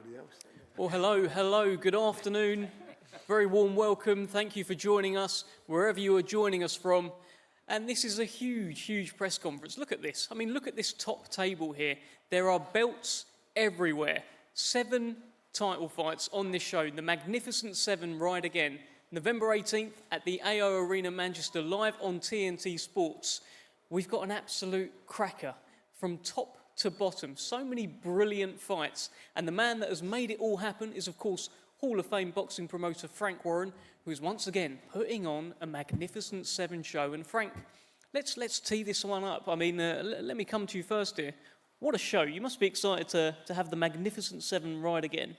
everybody else. Well, hello, good afternoon. Very warm welcome. Thank you for joining us, wherever you are joining us from. And this is a huge press conference. Look at this. I mean, look at this top table here. There are belts everywhere. 7 title fights on this show. The Magnificent 7 ride again. November 18th at the AO Arena, Manchester, live on TNT Sports. We've got an absolute cracker from top to bottom. So many brilliant fights. And the man that has made it all happen is, of course, Hall of Fame boxing promoter Frank Warren, who is once again putting on a Magnificent 7 show. And Frank, let's tee this one up. I mean, let me come to you first here. What a show. You must be excited to have the Magnificent 7 ride again.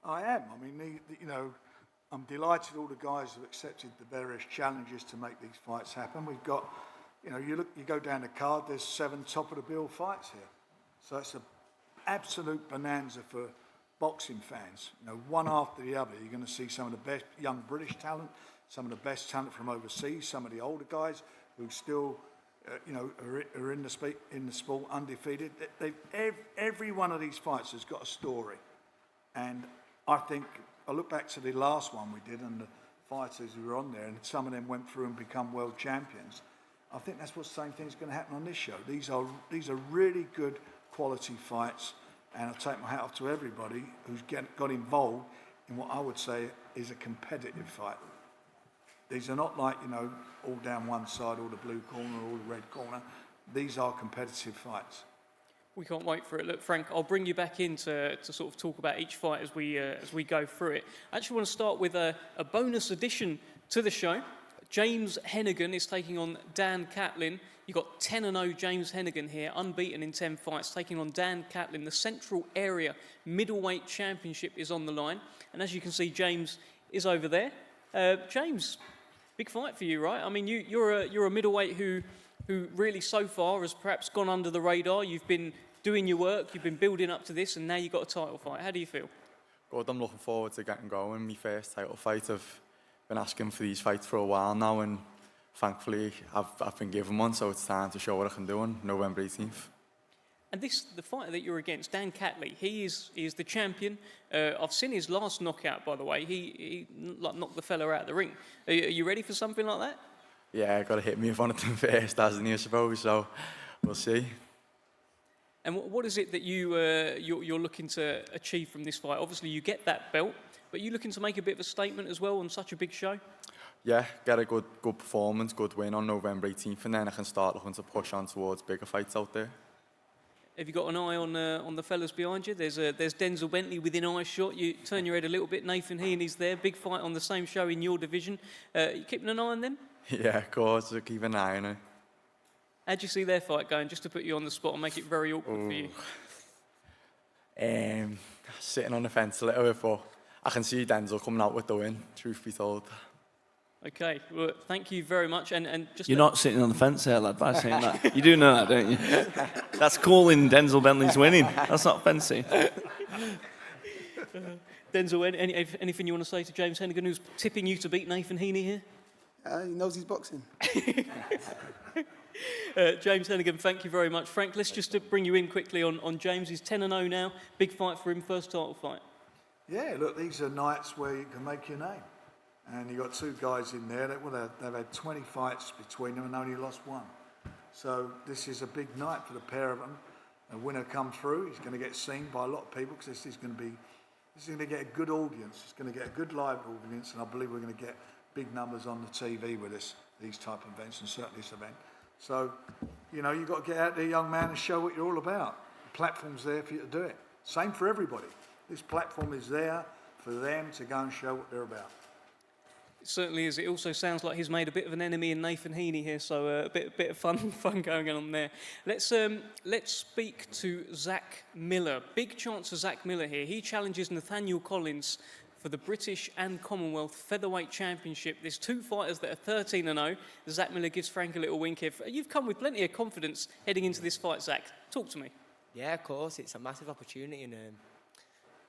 I am. I mean, I'm delighted all the guys have accepted the various challenges to make these fights happen. We've got, you go down the card, there's 7 top-of-the-bill fights here. So it's an absolute bonanza for boxing fans. One after the other, you're going to see some of the best young British talent, some of the best talent from overseas, some of the older guys who still, are in the sport undefeated. Every one of these fights has got a story. And I think, I look back to the last one we did and the fighters who were on there, and some of them went through and become world champions. I think that's what the same thing's going to happen on this show. These are really good quality fights, and I take my hat off to everybody who's got involved in what I would say is a competitive fight. These are not like, all down one side, all the blue corner, all the red corner. These are competitive fights. We can't wait for it. Look, Frank, I'll bring you back in to sort of talk about each fight as we go through it. I actually want to start with a bonus addition to the show. James Heneghan is taking on Dan Catlin. You've got 10-0 James Heneghan here, unbeaten in 10 fights, taking on Dan Catlin. The Central Area Middleweight Championship is on the line. And as you can see, James is over there. James, big fight for you, right? I mean, you're a middleweight who really so far has perhaps gone under the radar. You've been doing your work, you've been building up to this, and now you've got a title fight. How do you feel? Good, I'm looking forward to getting going. My first title fight, I've been asking for these fights for a while now, and thankfully I've been given one, so it's time to show what I can do on November 18th. And the fighter that you're against, Dan Catlin, he is the champion. I've seen his last knockout, by the way. He knocked the fella out of the ring. Are you ready for something like that? Yeah, got to hit me with one of them first, hasn't he, I suppose, so we'll see. And what is it that you're looking to achieve from this fight? Obviously, you get that belt, but you're looking to make a bit of a statement as well on such a big show? Yeah, get a good performance, good win on November 18th, and then I can start looking to push on towards bigger fights out there. Have you got an eye on the fellas behind you? There's Denzel Bentley within eye shot. You turn your head a little bit. Nathan Heaney's there. Big fight on the same show in your division. You keeping an eye on them? Yeah, of course. I'll keep an eye on it. How'd you see their fight going, just to put you on the spot and make it very awkward for you? Sitting on the fence a little bit, but I can see Denzel coming out with the win, truth be told. Okay, well, thank you very much. And just You're not sitting on the fence there, lad, by saying that. You do know that, don't you? That's calling Denzel Bentley's winning. That's not fencing. Denzel, anything you want to say to James Heneghan, who's tipping you to beat Nathan Heaney here? He knows he's boxing. James Heneghan, thank you very much. Frank, let's just bring you in quickly on James. He's 10-0 now. Big fight for him, first title fight. Yeah, look, these are nights where you can make your name. And you've got 2 guys in there they've had 20 fights between them and only lost 1. So this is a big night for the pair of them. A winner come through, he's going to get seen by a lot of people because this is going to get a good audience. It's going to get a good live audience, and I believe we're going to get big numbers on the TV with these type of events, and certainly this event. So, you've got to get out there, young man, and show what you're all about. The platform's there for you to do it. Same for everybody. This platform is there for them to go and show what they're about. It certainly is. It also sounds like he's made a bit of an enemy in Nathan Heaney here, so a bit of fun going on there. Let's speak to Zak Miller. Big chance for Zak Miller here. He challenges Nathaniel for the British and Commonwealth Featherweight Championship. There's 2 fighters that are 13-0. Zak Miller gives Frank a little wink here. You've come with plenty of confidence heading into this fight, Zak. Talk to me. Yeah, of course. It's a massive opportunity, and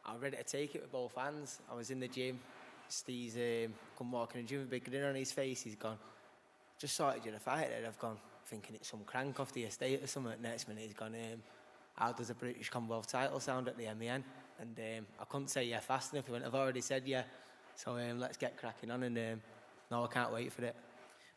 I'm ready to take it with both hands. I was in the gym. Steve's come walking in the gym with a big grin on his face. He's gone, just sorted you the fight, and I've gone thinking it's some crank off the estate or something. Next minute he's gone, how does a British Commonwealth title sound at the MEN? and I couldn't say yeah fast enough. He went, I've already said yeah, so let's get cracking on, and no, I can't wait for it.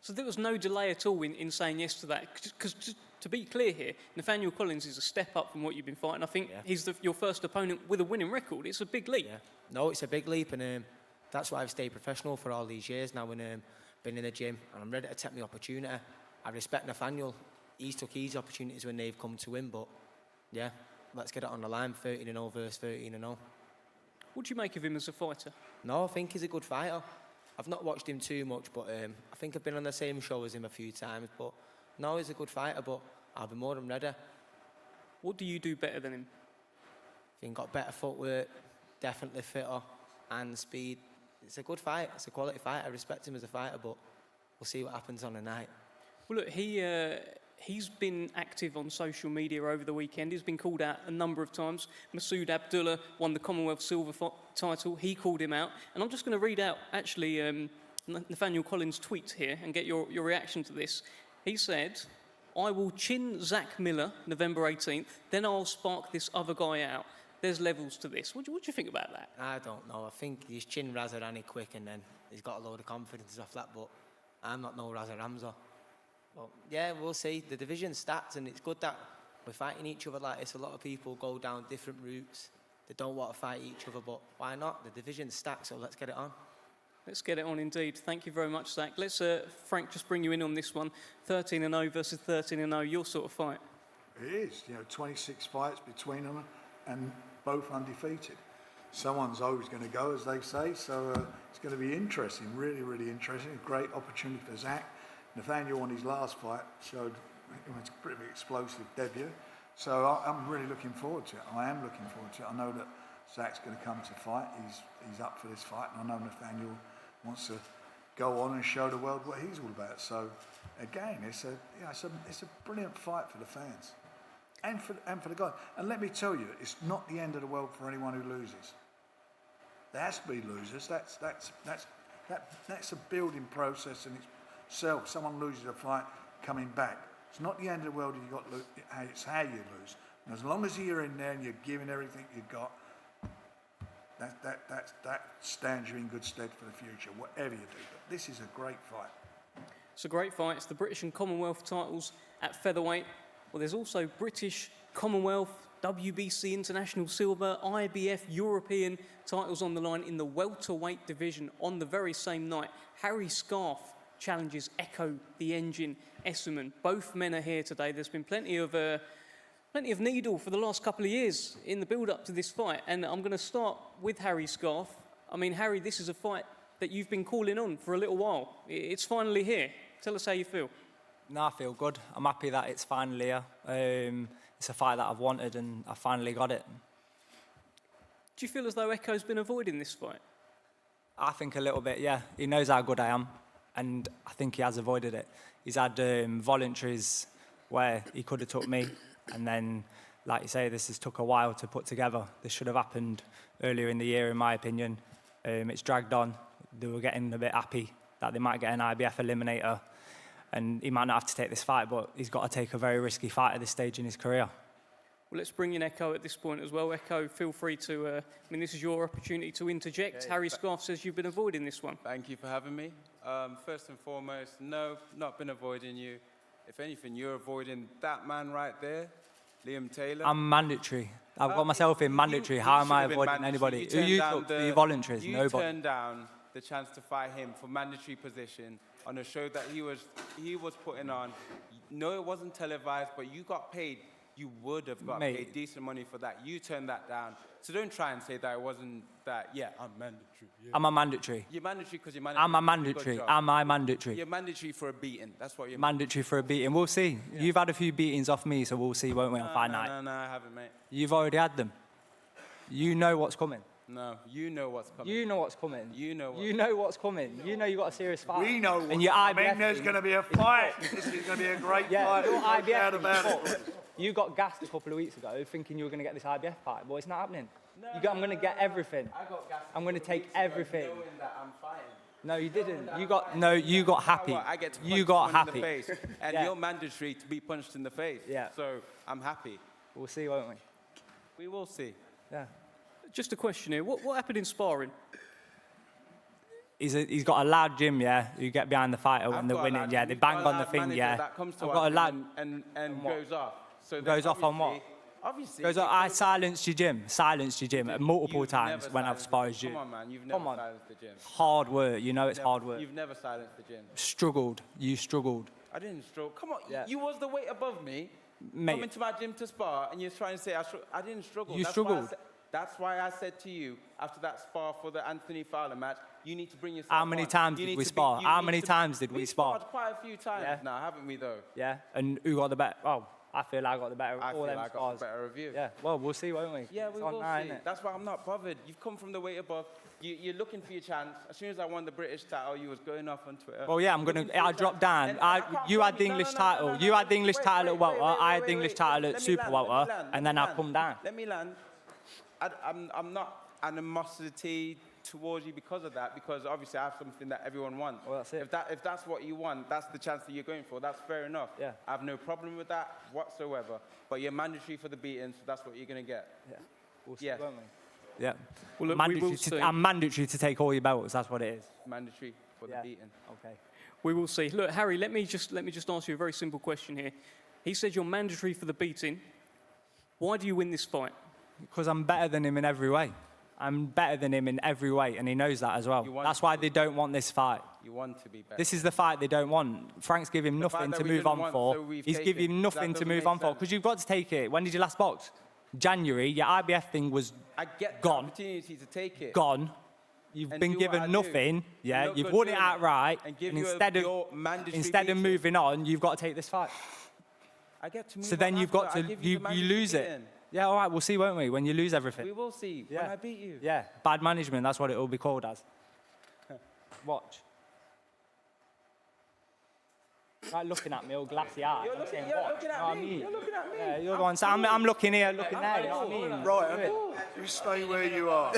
So there was no delay at all in saying yes to that? Because to be clear here, Nathaniel Collins is a step up from what you've been fighting. I think he's your first opponent with a winning record. It's a big leap. Yeah. No, it's a big leap, and that's why I've stayed professional for all these years now, and been in the gym, and I'm ready to take my opportunity. I respect Nathaniel. He's took his opportunities when they've come to him, but yeah, let's get it on the line. 13-0 versus 13-0. What do you make of him as a fighter? No, I think he's a good fighter. I've not watched him too much, but I think I've been on the same show as him a few times. But no, he's a good fighter, but I'll be more than ready. What do you do better than him? I think got better footwork, definitely fitter, and speed. It's a good fight. It's a quality fight. I respect him as a fighter, but we'll see what happens on the night. Well, look, he's been active on social media over the weekend. He's been called out a number of times. Masood Abdullah won the Commonwealth Silver title. He called him out. And I'm just going to read out, actually, Nathaniel Collins' tweet here and get your reaction to this. He said, I will chin Zak Miller November 18th, then I'll spark this other guy out. There's levels to this. What do you think about that? I don't know. I think he's chin Razarani quick, and then he's got a load of confidence off that, but I'm not no Razar Ramza. But yeah, we'll see. The division's stacked, and it's good that we're fighting each other like this. A lot of people go down different routes. They don't want to fight each other, but why not? The division's stacked, so let's get it on. Let's get it on indeed. Thank you very much, Zach. Let's, Frank, just bring you in on this one. 13-0 versus 13-0, your sort of fight. It is, 26 fights between them and both undefeated. Someone's always going to go, as they say, so it's going to be interesting, really, really interesting. A great opportunity for Zach. Nathaniel on his last fight showed it's a pretty explosive debut. So I'm really looking forward to it. I am looking forward to it. I know that Zach's going to come to fight. He's up for this fight, and I know Nathaniel wants to go on and show the world what he's all about. So again, it's a brilliant fight for the fans and for the guys. And let me tell you, it's not the end of the world for anyone who loses. There has to be losers. That's a building process in itself. Someone loses a fight, coming back. It's not the end of the world. It's how you lose. And as long as you're in there and you're giving everything you've got, that stands you in good stead for the future, whatever you do. But this is a great fight. It's a great fight. It's the British and Commonwealth titles at featherweight. Well, there's also British, Commonwealth, WBC International Silver, IBF European titles on the line in the welterweight division on the very same night. Harry Scarff challenges Ekow the Engine Essuman. Both men are here today. There's been plenty of needle for the last couple of years in the build-up to this fight. And I'm going to start with Harry Scarff. I mean, Harry, this is a fight that you've been calling on for a little while. It's finally here. Tell us how you feel. No, I feel good. I'm happy that it's finally here. It's a fight that I've wanted, and I finally got it. Do you feel as though Ekow's been avoiding this fight? I think a little bit, yeah. He knows how good I am, and I think he has avoided it. He's had voluntaries where he could have took me, and then, like you say, this has took a while to put together. This should have happened earlier in the year, in my opinion. It's dragged on. They were getting a bit happy that they might get an IBF eliminator, and he might not have to take this fight, but he's got to take a very risky fight at this stage in his career. Well, let's bring in Ekow at this point as well. Ekow, feel free to, this is your opportunity to interject. Okay. Harry Scarff says you've been avoiding this one. Thank you for having me. First and foremost, no, not been avoiding you. If anything, you're avoiding that man right there, Liam Taylor. I'm mandatory. I've got myself in mandatory. How am I avoiding anybody? Who you took for your voluntaries? You Nobody. turned down the chance to fight him for mandatory position on a show that he was putting on. No, it wasn't televised, but you got paid. You would have got paid decent money for that. You turned that down. So don't try and say that it wasn't that, yeah, I'm mandatory. Yeah. I'm a mandatory. You're mandatory because you're mandatory. I'm a mandatory. Am I mandatory? You're mandatory for a beating. That's what you're mandatory for a beating. We'll see. Yeah. You've had a few beatings off me, so we'll see, won't we, on fight night? No, I haven't, mate. You've already had them. You know what's coming. No, you know what's coming. You know what's coming. You know what's coming. You know you've got a serious fight. We know what's coming. There's going to be a fight. This is going to be a great fight. Your IBF about it. You got gassed a couple of weeks ago thinking you were going to get this IBF fight. Well, it's not happening. I'm going to get everything. I got gassed. I'm going to take everything. Knowing that I'm fighting. No, you didn't. You got happy. I get to you got happy. In the face, and you're mandatory to be punched in the face. Yeah. So I'm happy. We'll see, won't we? We will see. Yeah. Just a question here. What happened in sparring? He's got a lad, Jim, yeah, who get behind the fighter when they're winning, yeah. They bang on the thing, yeah. That comes to I've us got a lad. and goes off. So then Goes off on what? Obviously. Goes on, I silenced your Jim, multiple You've times never when I've silenced sparred the you. gym. Come on, man. You've never Come on. silenced the gym. Hard work, you know it's hard work. You've never silenced the gym. Struggled, you struggled. I didn't struggle. Come on, Yeah. you was the weight above me. Mate. Coming to my gym to spar, and you're trying to say I didn't struggle. You That's struggled. That's why I said to you after that spar for the Anthony Fowler match, you need to bring yourself How many on. times You did need we to be- spar? you How need many to- times did we spar? Sparred quite a few times Yeah. now, haven't we, though? Yeah, and who got the better? Oh, I feel I got the better of I all feel them I got spars. the better of you. Yeah, well, we'll see, won't we? Yeah, It's we on will now, see. innit? That's why I'm not bothered. You've come from the weight above. You're looking for your chance. As soon as I won the British title, you was going off on Twitter. Well, yeah, I'm gonna. Looking for your I dropped chance. down. And I can't You had the blame English No, title. no, no, You no. had the English Wait, title at wait, welter. wait, I had wait, the English wait. title Let at me super land, welter, let me land, and let then me I land. come down. Let me land. I'm not animosity towards you because of that, because obviously I have something that everyone wants. Well, that's it. If that's what you want, that's the chance that you're going for. That's fair enough. Yeah. I have no problem with that whatsoever. But you're mandatory for the beating, so that's what you're going to get. Yeah, we'll see, Yes. won't we? Yeah. Well, look, we mandatory will see. I'm mandatory to take all your belts. That's what it is. Mandatory for the Yeah. beating. Okay. We will see. Look, Harry, let me just ask you a very simple question here. He said you're mandatory for the beating. Why do you win this fight? Because I'm better than him in every way. I'm better than him in every way, and he knows that as well. You want That's why they don't want this fight. You want to be better. This is the fight they don't want. Frank's giving him The fight nothing that to we move didn't on want, for. so we've He's taken. giving him That nothing to doesn't move make on for. sense. Because you've got to take it. When did you last box? January. Your IBF thing was I get gone. the opportunity to take it. gone. You've And been do what I given do. nothing. Yeah, look you've good won it doing it. outright. And give And you instead your of mandatory beating. moving on, you've got to take this fight. I get to move So then on you've after. got I to give you the mandatory lose it. beating. Yeah, all right. We'll see, won't we? When you lose everything. We will see Yeah. when I beat you. Yeah, bad management. That's what it will be called as. Watch. Right, looking at me, all glassy eyes. You're I'm looking, saying, you're watch. looking You know at what I me. mean? You're looking at me. Yeah, you're the one. So I'm looking here, looking there. You know what I mean? Right, you stay where you are.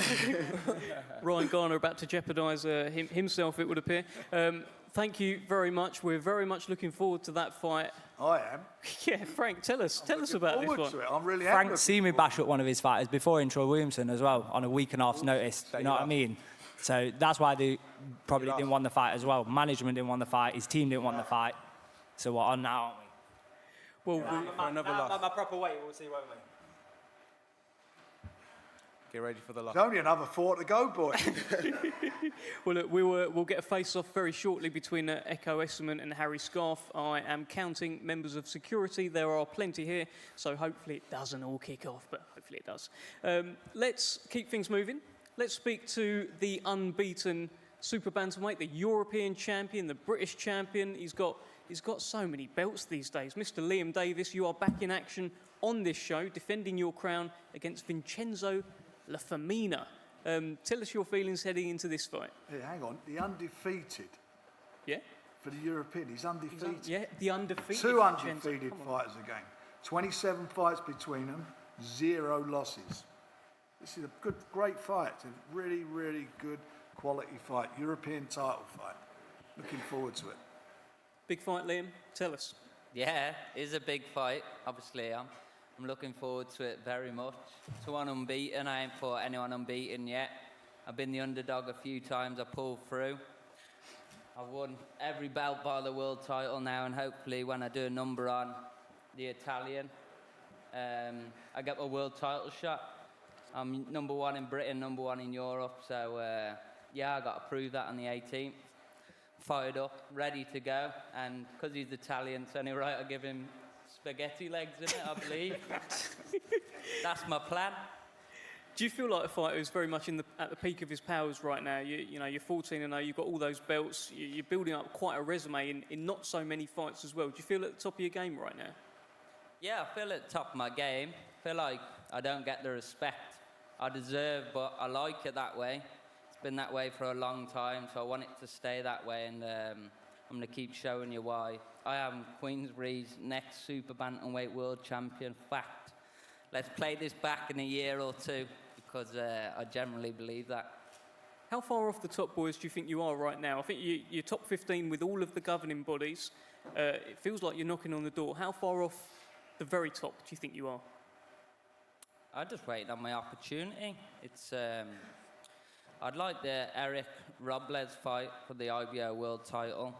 Ryan Garner about to jeopardise himself, it would appear. Thank you very much. We're very much looking forward to that fight. I am. Yeah, Frank, tell us about this Forward one. to it. I'm really Frank happy. seen me bash up one of his fighters before in Troy Williamson as well, on a week and a half's notice. You know what I mean? So that's why they probably didn't want the fight as well. Management didn't want the fight. His team didn't want the fight. So we're on now, aren't we? Well, For another loss. My proper weight, we'll see, won't we? Get ready for the loss. There's only another 4 to go, boy. well, look, we'll get a face-off very shortly between Ekow Essuman and Harry Scarff. I am counting members of security. There are plenty here, so hopefully it doesn't all kick off, but hopefully it does. Let's keep things moving. Let's speak to the unbeaten super bantamweight, the European champion, the British champion. He's got so many belts these days. Mr. Liam Davies, you are back in action on this show, defending your crown against Vincenzo Femina. Tell us your feelings heading into this fight. Hey, hang on. The undefeated Yeah? for the European. He's undefeated. Yeah, the undefeated. 2 Vincenzo. undefeated Come on. fighters again. 27 fights between them, 0 losses. This is a great fight. It's a really, really good quality fight. European title fight. Looking forward to it. Big fight, Liam. Tell us. Yeah, it is a big fight, obviously. I'm looking forward to it very much. To one unbeaten, I ain't fought anyone unbeaten yet. I've been the underdog a few times, I pulled through. I've won every belt by the world title now, and hopefully when I do a number on the Italian, I get my world title shot. I'm number 1 in Britain, number 1 in Europe, so yeah, I got to prove that on the 18th. Fired up, ready to go, and because he's Italian, it's only right I give him spaghetti legs in it, I believe. That's my plan. Do you feel like a fighter who's very much at the peak of his powers right now? You know, you're 14-0, you've got all those belts, you're building up quite a resume in not so many fights as well. Do you feel at the top of your game right now? Yeah, I feel at the top of my game. I feel like I don't get the respect I deserve, but I like it that way. It's been that way for a long time, so I want it to stay that way, and I'm going to keep showing you why. I am Queensberry's next super bantamweight world champion. Fact. Let's play this back in a year or two, because I generally believe that. How far off the top, boys, do you think you are right now? I think you're top 15 with all of the governing bodies. It feels like you're knocking on the door. How far off the very top do you think you are? I'm just waiting on my opportunity. It's I'd like the Eric Robles fight for the IBO World Title.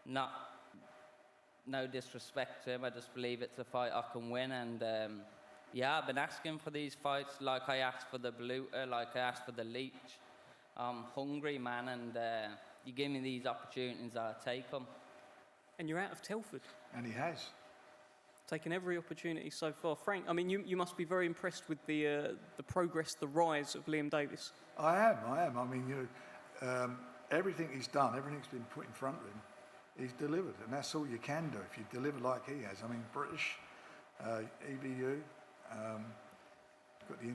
No disrespect to him, I just believe it's a fight I can win. And yeah, I've been asking for these fights, like I asked for the Bluter, like I asked for the Leech. I'm hungry, man, and you give me these opportunities, I'll take them. And you're out of Telford. And he has. Taken every opportunity so far. Frank, I mean, you must be very impressed with the progress, the rise of Liam Davies. I am. I mean, everything he's done, everything's been put in front of him, he's delivered, and that's all you can do if you deliver like he has. I mean, British, EBU, got the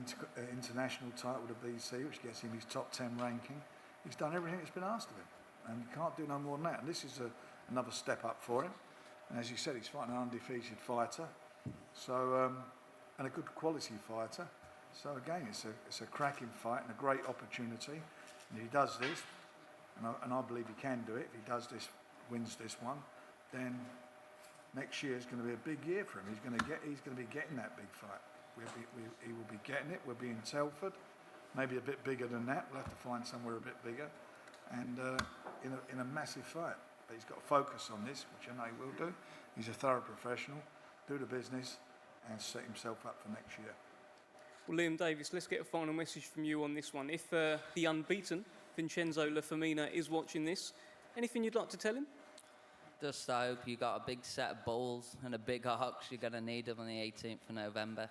international title with the BC, which gets him his top 10 ranking. He's done everything that's been asked of him, and you can't do no more than that. And this is another step up for him. And as you said, he's fighting an undefeated fighter, so and a good quality fighter. So again, it's a cracking fight and a great opportunity. And if he does this, and I believe he can do it, if he does this, wins this one, then next year is going to be a big year for him. He's going to be getting that big fight. He will be getting it. We'll be in Telford, maybe a bit bigger than that. We'll have to find somewhere a bit bigger, and in a massive fight. But he's got to focus on this, which I know he will do. He's a thorough professional, do the business, and set himself up for next year. Well, Liam Davies, let's get a final message from you on this one. If the unbeaten Vincenzo Femina is watching this, anything you'd like to tell him? Just I hope you got a big set of balls and a big ox. You're going to need them on the 18th of November.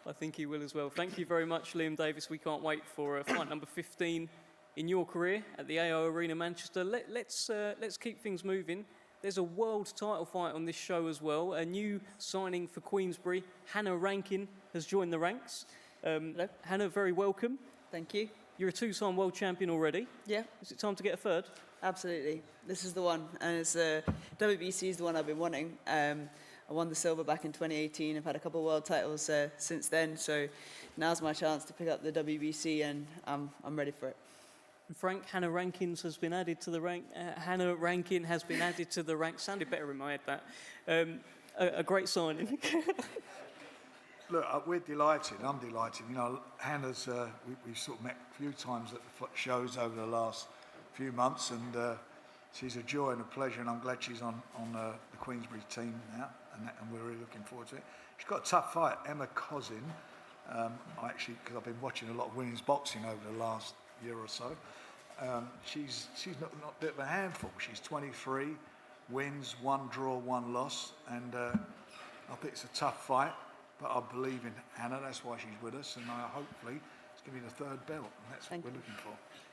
I think he will as well. Thank you very much, Liam Davies. We can't wait for fight number 15 in your career at the AO Arena Manchester. Let's keep things moving. There's a world title fight on this show as well. A new signing for Queensberry. Hannah Rankin has joined the ranks. Hello. Hannah, very welcome. Thank you. You're a two-time world champion already. Yeah. Is it time to get a third? Absolutely. This is the one. And it's WBC is the one I've been wanting. I won the silver back in 2018. I've had a couple of world titles since then. So now's my chance to pick up the WBC, and I'm ready for it. Frank, Hannah Rankin has been added to the rank. Hannah Rankin has been added to the rank. Sounded better in my head, that. A great signing. Look, we're delighted. I'm delighted. You know, Hannah's, we've sort of met a few times at the shows over the last few months, and she's a joy and a pleasure, and I'm glad she's on the Queensberry team now, and we're really looking forward to it. She's got a tough fight, Emma Kozin. Because I've been watching a lot of women's boxing over the last year or so. She's not a bit of a handful. She's 23, wins, 1 draw, 1 loss, and I think it's a tough fight, but I believe in Hannah. That's why she's with us, and hopefully it's going to be the 3rd belt, and that's what we're looking for.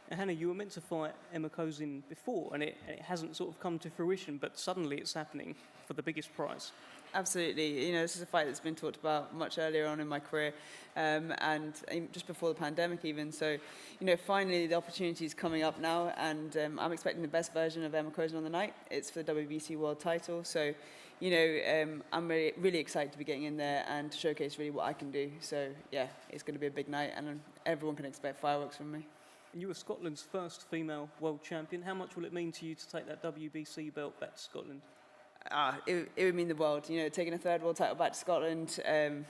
And Hannah, you were meant to fight Emma Kozin before, and it hasn't sort of come to fruition, but suddenly it's happening for the biggest prize. Absolutely. You know, this is a fight that's been talked about much earlier on in my career, and just before the pandemic even. So, you know, finally the opportunity is coming up now, and I'm expecting the best version of Emma Kozin on the night. It's for the WBC World Title. So, you know, I'm really excited to be getting in there and to showcase really what I can do. So, yeah, it's going to be a big night, and everyone can expect fireworks from me. And you were Scotland's first female world champion. How much will it mean to you to take that WBC belt back to Scotland? It would mean the world. You know, taking a 3rd world title back to Scotland.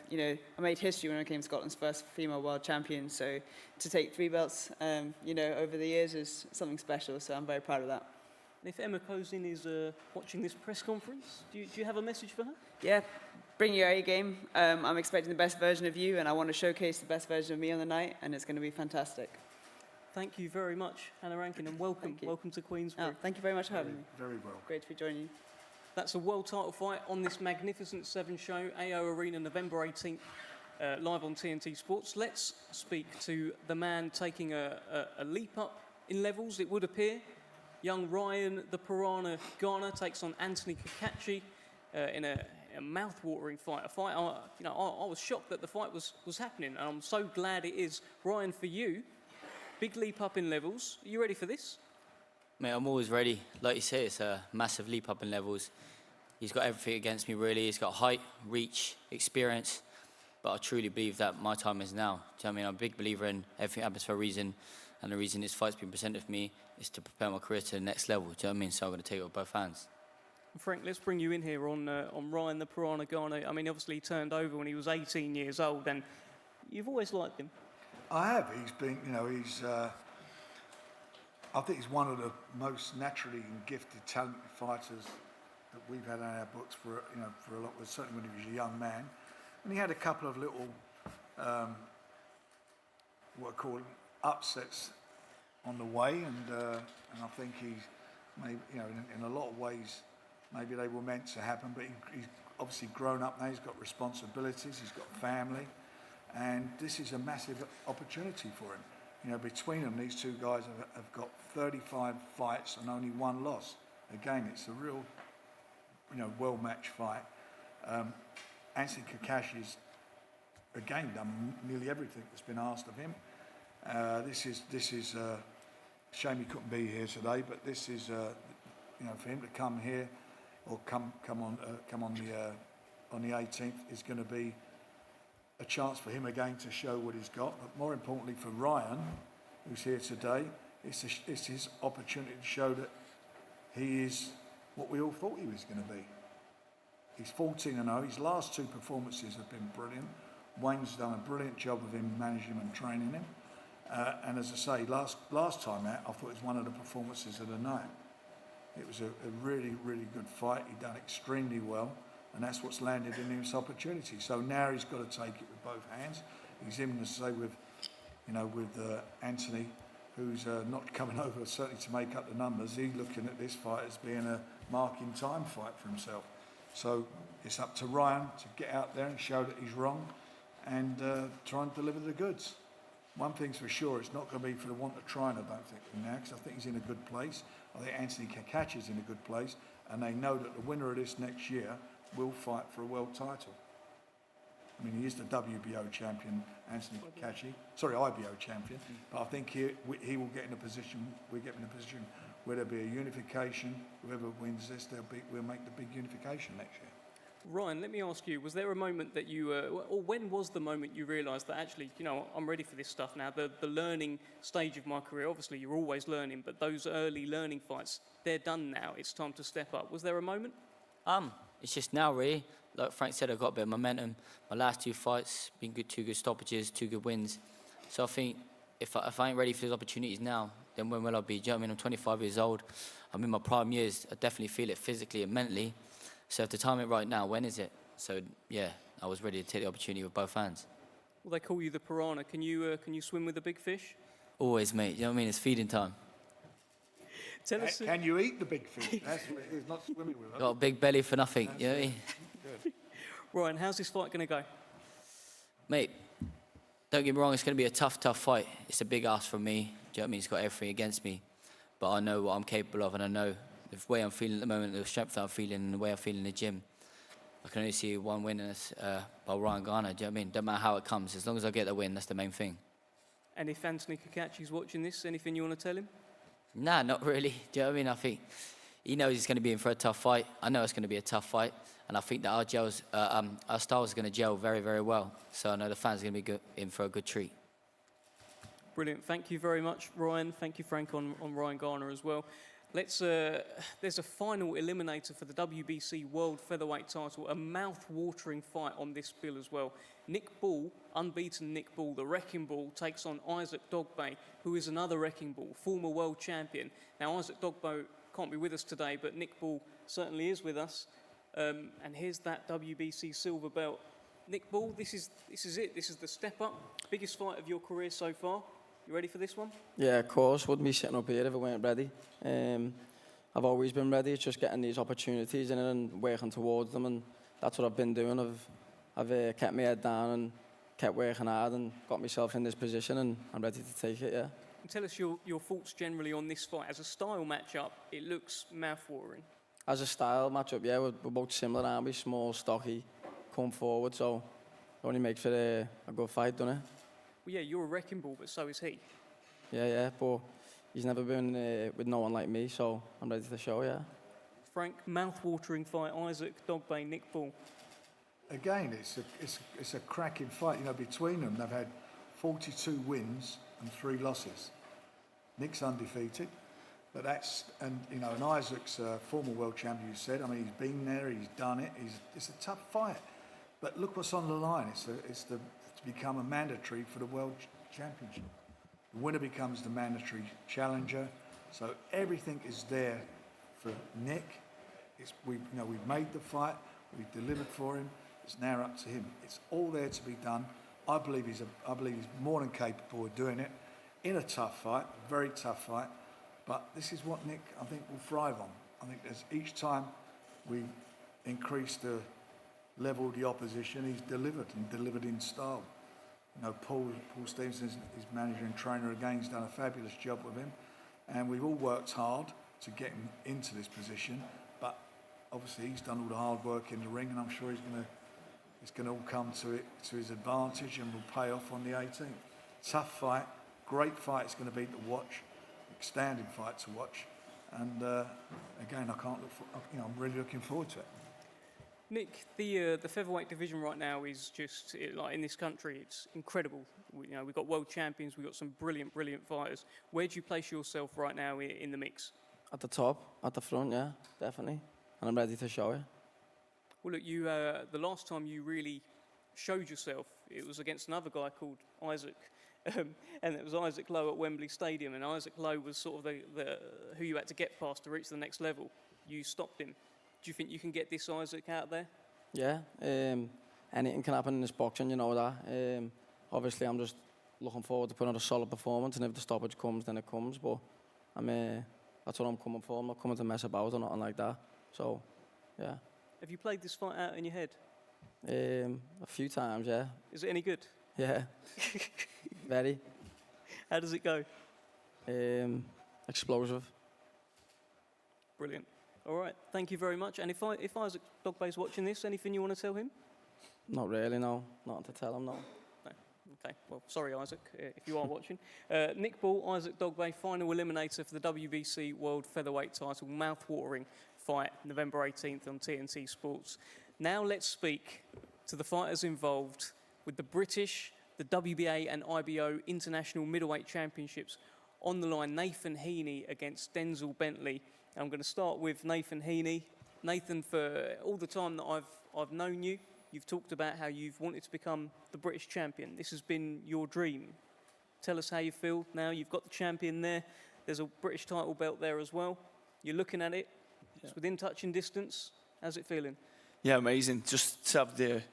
You know, I made history when I became Scotland's first female world champion. So to take 3 belts, you know, over the years is something special. So I'm very proud of that. And if Emma Kozin is watching this press conference, do you have a message for her? Yeah, bring your A game. I'm expecting the best version of you, and I want to showcase the best version of me on the night, and it's going to be fantastic. Thank you very much, Hannah Rankin, and welcome. Welcome to Queensberry. Oh, thank you very much for having me. Very well. Great to be joining you. That's a world title fight on this magnificent 7 show, AO Arena, November 18th, live on TNT Sports. Let's speak to the man taking a leap up in levels, it would appear. Young Ryan, the Piranha Garner, takes on Anthony Cacace in a mouth-watering fight. A fight, I was shocked that the fight was happening, and I'm so glad it is. Ryan, for you, big leap up in levels. Are you ready for this? Mate, I'm always ready. Like you say, it's a massive leap up in levels. He's got everything against me, really. He's got height, reach, experience. But I truly believe that my time is now. Do you know what I mean? I'm a big believer in everything happens for a reason. And the reason this fight's been presented for me is to prepare my career to the next level. Do you know what I mean? So I'm going to take it with both hands. Frank, let's bring you in here on Ryan the Piranha Garner. I mean, obviously he turned over when he was 18 years old, and you've always liked him. I have. He's been, I think he's one of the most naturally and gifted, talented fighters that we've had on our books for a lot. Certainly when he was a young man, and he had a couple of little, what I call upsets on the way, and I think he's maybe, in a lot of ways, maybe they were meant to happen. But he's obviously grown up now. He's got responsibilities. He's got family, and this is a massive opportunity for him. Between them, these two guys have got 35 fights and only one loss. Again, it's a real, well-matched fight. Anthony Cacace's, again, done nearly everything that's been asked of him. This is shame he couldn't be here today, but this is, for him to come here or come on the 18th is going to be a chance for him again to show what he's got. But more importantly for Ryan, who's here today, it's his opportunity to show that he is what we all thought he was going to be. He's 14-0. His last two performances have been brilliant. Wayne's done a brilliant job of him managing him and training him. And as I say, last time out, I thought it was one of the performances of the night. It was a really, really good fight. He done extremely well, and that's what's landed in his opportunity. So now he's got to take it with both hands. He's in to say with Anthony, who's not coming over certainly to make up the numbers. He's looking at this fight as being a marking time fight for himself. So it's up to Ryan to get out there and show that he's wrong and try and deliver the goods. One thing's for sure, it's not going to be for the want of trying, I don't think, now, because I think he's in a good place. I think Anthony Cacace is in a good place, and they know that the winner of this next year will fight for a world title. I mean, he is the WBO champion, Anthony Cacace. Sorry, IBO champion. But I think he will get in a position, we get in a position where there'll be a unification. Whoever wins this, we'll make the big unification next year. Ryan, let me ask you, was there a moment that you, or when was the moment you realised that actually, I'm ready for this stuff now? The learning stage of my career, obviously you're always learning, but those early learning fights, they're done now. It's time to step up. Was there a moment? It's just now, really. Like Frank said, I've got a bit of momentum. My last two fights, been good, 2 good stoppages, 2 good wins. So I think if I ain't ready for those opportunities now, then when will I be? Do you know what I mean? I'm 25 years old. I'm in my prime years. I definitely feel it physically and mentally. So if the time it right now, when is it? So yeah, I was ready to take the opportunity with both hands. Well, they call you the piranha. Can you swim with the big fish? Always, mate. You know what I mean? It's feeding time. Tell us. Can you eat the big fish? That's what it is, not swimming with it. Got a big belly for nothing. You know what I mean? Good. Ryan, how's this fight going to go? Mate, don't get me wrong. It's going to be a tough fight. It's a big ask from me. Do you know what I mean? It's got everything against me, but I know what I'm capable of, and I know the way I'm feeling at the moment, the strength that I'm feeling, and the way I feel in the gym. I can only see one win, and it's by Ryan Garner. Do you know what I mean? Don't matter how it comes, as long as I get the win, that's the main thing. And if Anthony Cacace's watching this, anything you want to tell him? Nah, not really. Do you know what I mean? I think he knows he's going to be in for a tough fight. I know it's going to be a tough fight, and I think that our styles are going to gel very, very well. So I know the fans are going to be in for a good treat. Brilliant. Thank you very much, Ryan. Thank you, Frank, on Ryan Garner as well. There's a final eliminator for the WBC World Featherweight title, a mouth-watering fight on this bill as well. Nick Ball, unbeaten Nick Ball, the Wrecking Ball, takes on Isaac Dogboe, who is another Wrecking Ball, former world champion. Now, Isaac Dogboe can't be with us today, but Nick Ball certainly is with us. And here's that WBC silver belt. Nick Ball, this is it. This is the step up, biggest fight of your career so far. You ready for this one? Yeah, of course. Wouldn't be sitting up here if I weren't ready. I've always been ready. It's just getting these opportunities and working towards them, and that's what I've been doing. I've kept my head down and kept working hard and got myself in this position, and I'm ready to take it, yeah. And tell us your thoughts generally on this fight. As a style matchup, it looks mouth-watering. As a style matchup, yeah, we're both similar, aren't we? Small, stocky, come forward, so it only makes for a good fight, doesn't it? Well, yeah, you're a wrecking ball, but so is he. Yeah, but he's never been with no one like me, so I'm ready to show, yeah. Frank, mouth-watering fight, Isaac Dogboe, Nick Ball. Again, it's a cracking fight. Between them, they've had 42 wins and 3 losses. Nick's undefeated. But that's, and you know, and Isaac's former world champion, you said, I mean, he's been there, he's done it, it's a tough fight. But look what's on the line, it's to become a mandatory for the world championship. The winner becomes the mandatory challenger. So everything is there for Nick. We've made the fight, we've delivered for him, it's now up to him. It's all there to be done. I believe he's more than capable of doing it in a tough fight, a very tough fight. But this is what Nick, I think, will thrive on. I think as each time we increase the level of the opposition, he's delivered and delivered in style. You know, Paul Stevenson, his manager and trainer again, has done a fabulous job with him. And we've all worked hard to get him into this position. But obviously he's done all the hard work in the ring, and I'm sure it's going to all come to his advantage and will pay off on the 18th. Tough fight, great fight it's going to be to watch. Standing fight to watch, and again, I can't look for. I'm really looking forward to it. Nick, the featherweight division right now is just like in this country, it's incredible. We've got world champions, we've got some brilliant fighters. Where do you place yourself right now in the mix? At the top, at the front, yeah, definitely, and I'm ready to show you. Well, look, the last time you really showed yourself, it was against another guy called Isaac. And it was Isaac Lowe at Wembley Stadium, and Isaac Lowe was sort of the who you had to get past to reach the next level. You stopped him. Do you think you can get this Isaac out there? Yeah, anything can happen in this boxing, you know that. Obviously, I'm just looking forward to putting on a solid performance, and if the stoppage comes, then it comes. But that's what I'm coming for. I'm not coming to mess about or nothing like that. So, yeah. Have you played this fight out in your head? A few times, yeah. Is it any good? Yeah. Very. How does it go? Explosive. Brilliant. All right, thank you very much. And if Isaac Dogboe's watching this, anything you want to tell him? Not really, no. Nothing to tell him, no. No. Okay, well, sorry, Isaac, if you are watching. Nick Ball, Isaac Dogboe, final eliminator for the WBC World Featherweight title, mouth-watering fight, November 18th on TNT Sports. Now let's speak to the fighters involved with the British, the WBA and IBO International Middleweight Championships on the line. Nathan Heaney against Denzel Bentley. I'm going to start with Nathan Heaney. Nathan, for all the time that I've known you, you've talked about how you've wanted to become the British champion. This has been your dream. Tell us how you feel now. You've got the champion there. There's a British title belt there as well. You're looking at it. It's within touching distance. How's it feeling? Yeah, amazing. Just to have the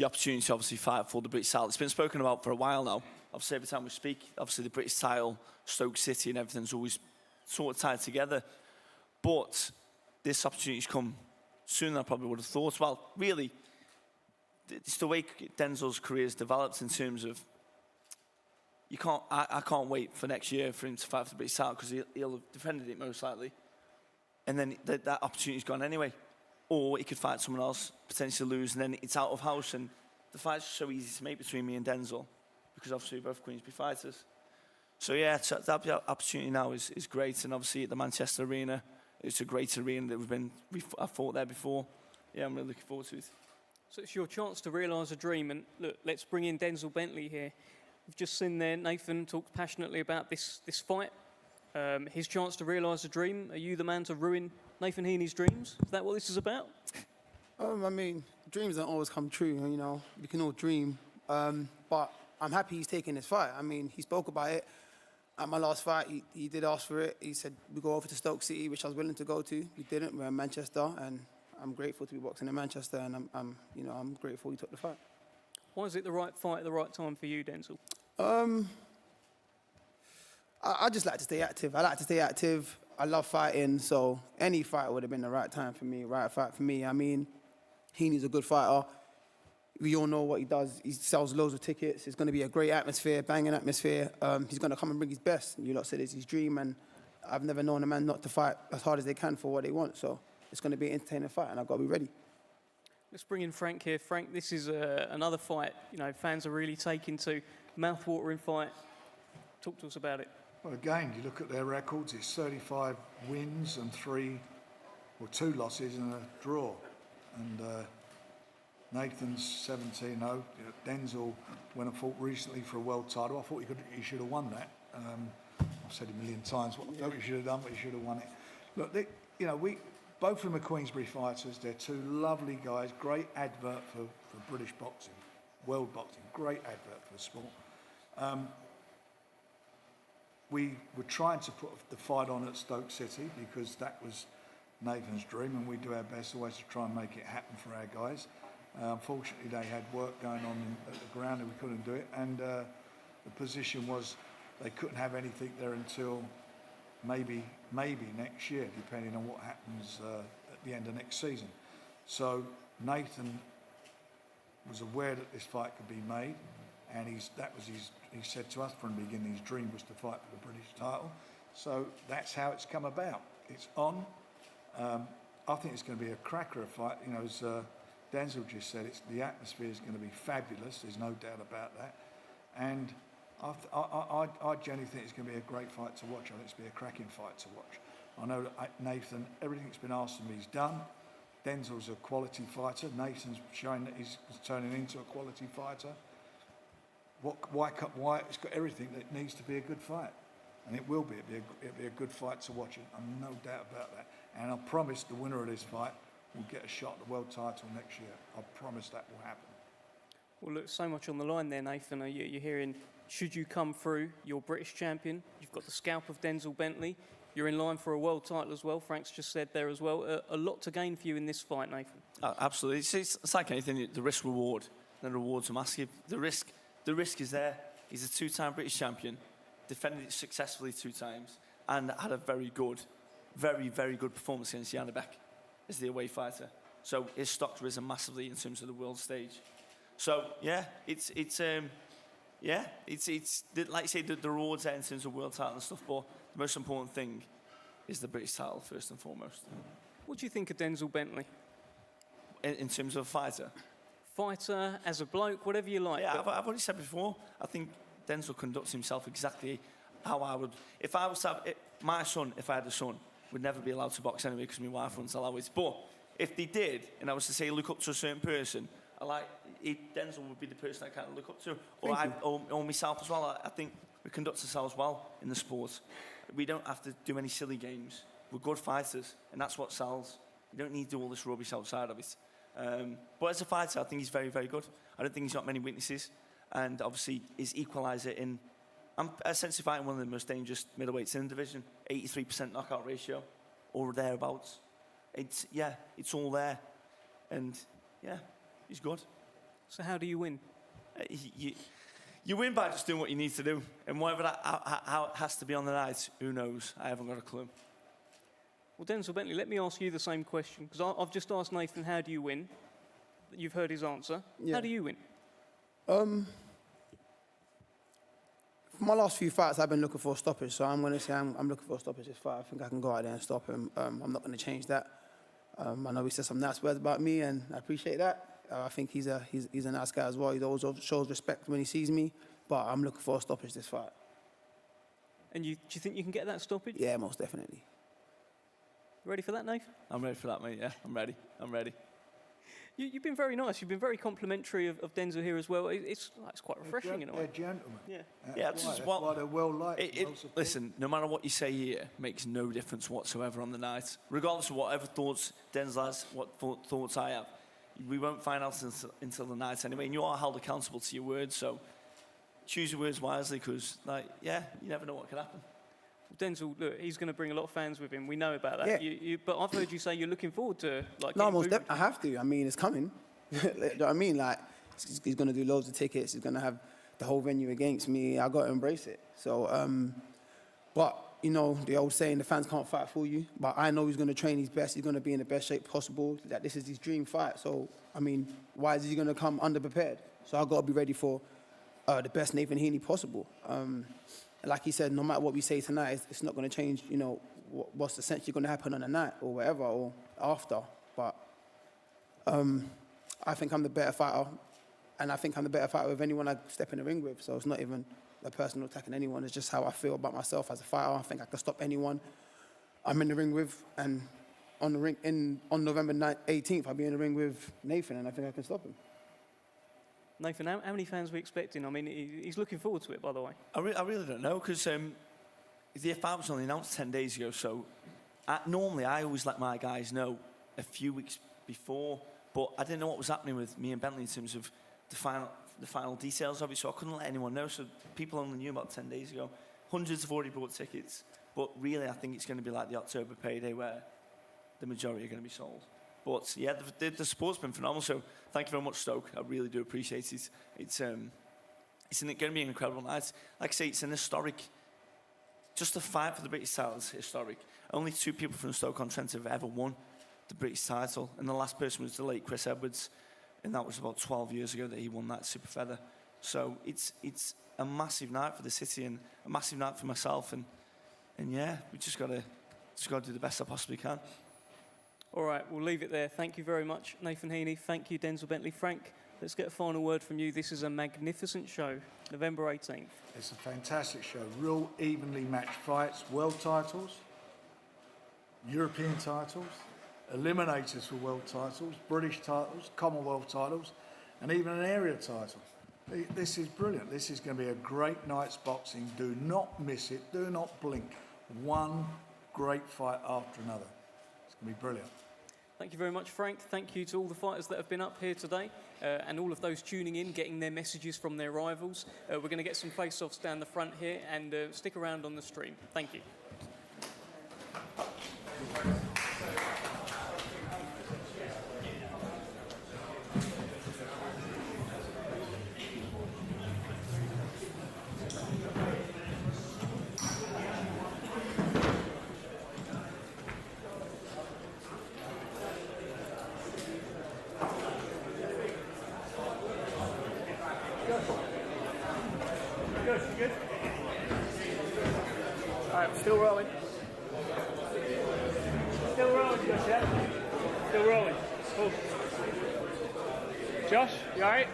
opportunity to obviously fight for the British title. It's been spoken about for a while now. Obviously, every time we speak, obviously the British title, Stoke City and everything's always sort of tied together. But this opportunity's come sooner than I probably would have thought. Well, really, it's the way Denzel's career's developed in terms of I can't wait for next year for him to fight for the British title because he'll have defended it most likely. And then that opportunity's gone anyway. Or he could fight someone else, potentially lose, and then it's out of house. And the fight's so easy to make between me and Denzel because obviously we're both Queensberry fighters. So yeah, that opportunity now is great. And obviously at the Manchester Arena, it's a great arena that I fought there before. Yeah, I'm really looking forward to it. So it's your chance to realise a dream. And look, let's bring in Denzel Bentley here. We've just seen there Nathan talk passionately about this fight. His chance to realise a dream. Are you the man to ruin Nathan Heaney's dreams? Is that what this is about? I mean, dreams don't always come true, you know. We can all dream. But I'm happy he's taking this fight. I mean, he spoke about it. At my last fight, he did ask for it. He said, we go over to Stoke City, which I was willing to go to. We didn't. We're in Manchester, and I'm grateful to be boxing in Manchester, and I'm grateful he took the fight. Why is it the right fight at the right time for you, Denzel? I just like to stay active. I like to stay active. I love fighting, so any fight would have been the right time for me, right fight for me. I mean, Heaney's a good fighter. We all know what he does. He sells loads of tickets. It's going to be a great atmosphere, banging atmosphere. He's going to come and bring his best. You lot said it's his dream, and I've never known a man not to fight as hard as they can for what they want. So it's going to be an entertaining fight, and I've got to be ready. Let's bring in Frank here. Frank, this is another fight, fans are really taking to. Mouth-watering fight. Talk to us about it. Well, again, you look at their records, it's 35 wins and 2 losses and a draw. And Nathan's 17-0. Denzel went and fought recently for a world title. I thought he should have won that. I've said it a million times what I felt he should have done, but he should have won it. Look, both of them are Queensberry fighters. They're two lovely guys. Great advert for British boxing, world boxing. Great advert for the sport. We were trying to put the fight on at Stoke City because that was Nathan's dream, and we do our best always to try and make it happen for our guys. Unfortunately, they had work going on at the ground and we couldn't do it, and the position was they couldn't have anything there until maybe next year, depending on what happens at the end of next season. So Nathan was aware that this fight could be made, and he said to us from the beginning his dream was to fight for the British title. So that's how it's come about. It's on. I think it's going to be a cracker of fight. You know, as Denzel just said, the atmosphere is going to be fabulous. There's no doubt about that. And I genuinely think it's going to be a great fight to watch. I think it's going to be a cracking fight to watch. I know that Nathan, everything that's been asked of him, he's done. Denzel's a quality fighter. Nathan's showing that he's turning into a quality fighter. Why it's got everything that needs to be a good fight. And it will be. It'll be a good fight to watch. I'm no doubt about that. And I promise the winner of this fight will get a shot at the world title next year. I promise that will happen. Well, look, so much on the line there, Nathan. You're hearing, should you come through, you're British champion. You've got the scalp of Denzel Bentley. You're in line for a world title as well. Frank's just said there as well. A lot to gain for you in this fight, Nathan. Absolutely. It's like anything, the risk-reward. The rewards are massive. The risk is there. He's a two-time British champion, defended it successfully 2 times, and had a very good performance against Janebek as the away fighter. So his stock's risen massively in terms of the world stage. So yeah, it's like you say, the rewards there in terms of world title and stuff. But the most important thing is the British title first and foremost. What do you think of Denzel Bentley? In terms of a fighter? Fighter, as a bloke, whatever you like. Yeah, I've already said before, I think Denzel conducts himself exactly how I would. If I was to have my son, if I had a son, would never be allowed to box anyway because my wife wouldn't allow it. But if they did, and I was to say look up to a certain person, Denzel would be the person I kind of look up to, or myself as well. I think we conduct ourselves well in the sport. We don't have to do any silly games. We're good fighters, and that's what sells. You don't need to do all this rubbish outside of it. But as a fighter, I think he's very, very good. I don't think he's got many weaknesses, and obviously his equaliser in. I'm essentially fighting one of the most dangerous middleweights in the division. 83% knockout ratio, or thereabouts. It's all there, and yeah, he's good. So how do you win? You win by just doing what you need to do, and whatever how it has to be on the night, who knows? I haven't got a clue. Well, Denzel Bentley, let me ask you the same question, because I've just asked Nathan, how do you win? You've heard his answer. Yeah. How do you win? For my last few fights, I've been looking for a stoppage, so I'm going to say I'm looking for a stoppage this fight. I think I can go out there and stop him. I'm not going to change that. I know he said some nice words about me, and I appreciate that. I think he's a nice guy as well. He always shows respect when he sees me, but I'm looking for a stoppage this fight. And do you think you can get that stoppage? Yeah, most definitely. Ready for that, Nathan? I'm ready for that, mate. Yeah, I'm ready. You've been very nice. You've been very complimentary of Denzel here as well. It's quite refreshing in a way. They're gentlemen. Yeah. That's why they're well liked. Listen, no matter what you say here, makes no difference whatsoever on the night. Regardless of whatever thoughts Denzel has, what thoughts I have, we won't find out until the night anyway. And you are held accountable to your words, so choose your words wisely, because, you never know what can happen. Denzel, look, he's going to bring a lot of fans with him. We know about that. Yeah. But I've heard you say you're looking forward to I have to. I mean, it's coming. You know what I mean? He's going to do loads of tickets. He's going to have the whole venue against me. I got to embrace it. So, but you know the old saying, the fans can't fight for you. But I know he's going to train his best. He's going to be in the best shape possible. That this is his dream fight. So, I mean, why is he going to come underprepared? So I got to be ready for the best Nathan Heaney possible. Like he said, no matter what we say tonight, it's not going to change, you know, what's essentially going to happen on the night or whatever or after. But I think I'm the better fighter, and I think I'm the better fighter with anyone I step in the ring with. So it's not even a personal attack on anyone. It's just how I feel about myself as a fighter. I think I can stop anyone I'm in the ring with, and on November 18th, I'll be in the ring with Nathan, and I think I can stop him. Nathan, how many fans are we expecting? I mean, he's looking forward to it, by the way. I really don't know, because the fight was only announced 10 days ago, so normally I always let my guys know a few weeks before, but I didn't know what was happening with me and Bentley in terms of the final details of it, so I couldn't let anyone know, so people only knew about 10 days ago. Hundreds have already bought tickets, but really I think it's going to be like the October payday where the majority are going to be sold. But yeah, the support's been phenomenal, so thank you very much, Stoke. I really do appreciate it. It's going to be an incredible night. Like I say, it's an historic, just the fight for the British title is historic. Only 2 people from Stoke-on-Trent have ever won the British title, and the last person was the late Chris Edwards, and that was about 12 years ago that he won that super feather. So it's a massive night for the city and a massive night for myself, and yeah, we just got to do the best I possibly can. All right, we'll leave it there. Thank you very much, Nathan Heaney. Thank you, Denzel Bentley. Frank, let's get a final word from you. This is a magnificent show, November 18th. It's a fantastic show. Real evenly matched fights, world titles, European titles, eliminators for world titles, British titles, Commonwealth titles, and even an area title. This is brilliant. This is going to be a great night's boxing. Do not miss it. Do not blink. One great fight after another. It's going to be brilliant. Thank you very much, Frank. Thank you to all the fighters that have been up here today and all of those tuning in, getting their messages from their rivals. We're going to get some face-offs down the front here and stick around on the stream. Thank you. Still rolling. Still rolling, Josh, yeah? Still rolling. Oh. Josh, you alright?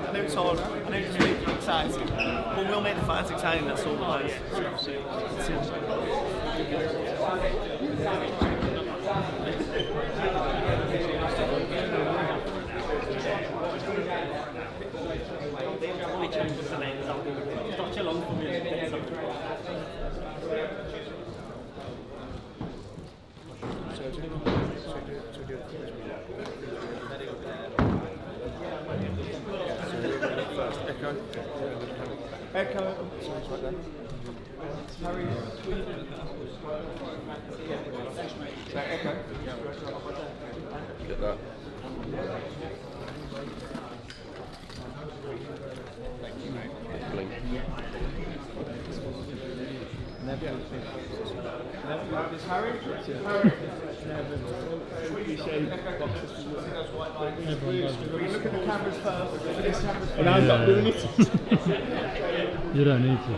I know it's hard, I know it's really exciting, but we'll make the fight exciting, that's all that matters. Ekow. Harry. Ekow. Get that. Thank you, mate. Blink. Is Harry? Look at the cameras first. And I'm not doing it. You don't need to.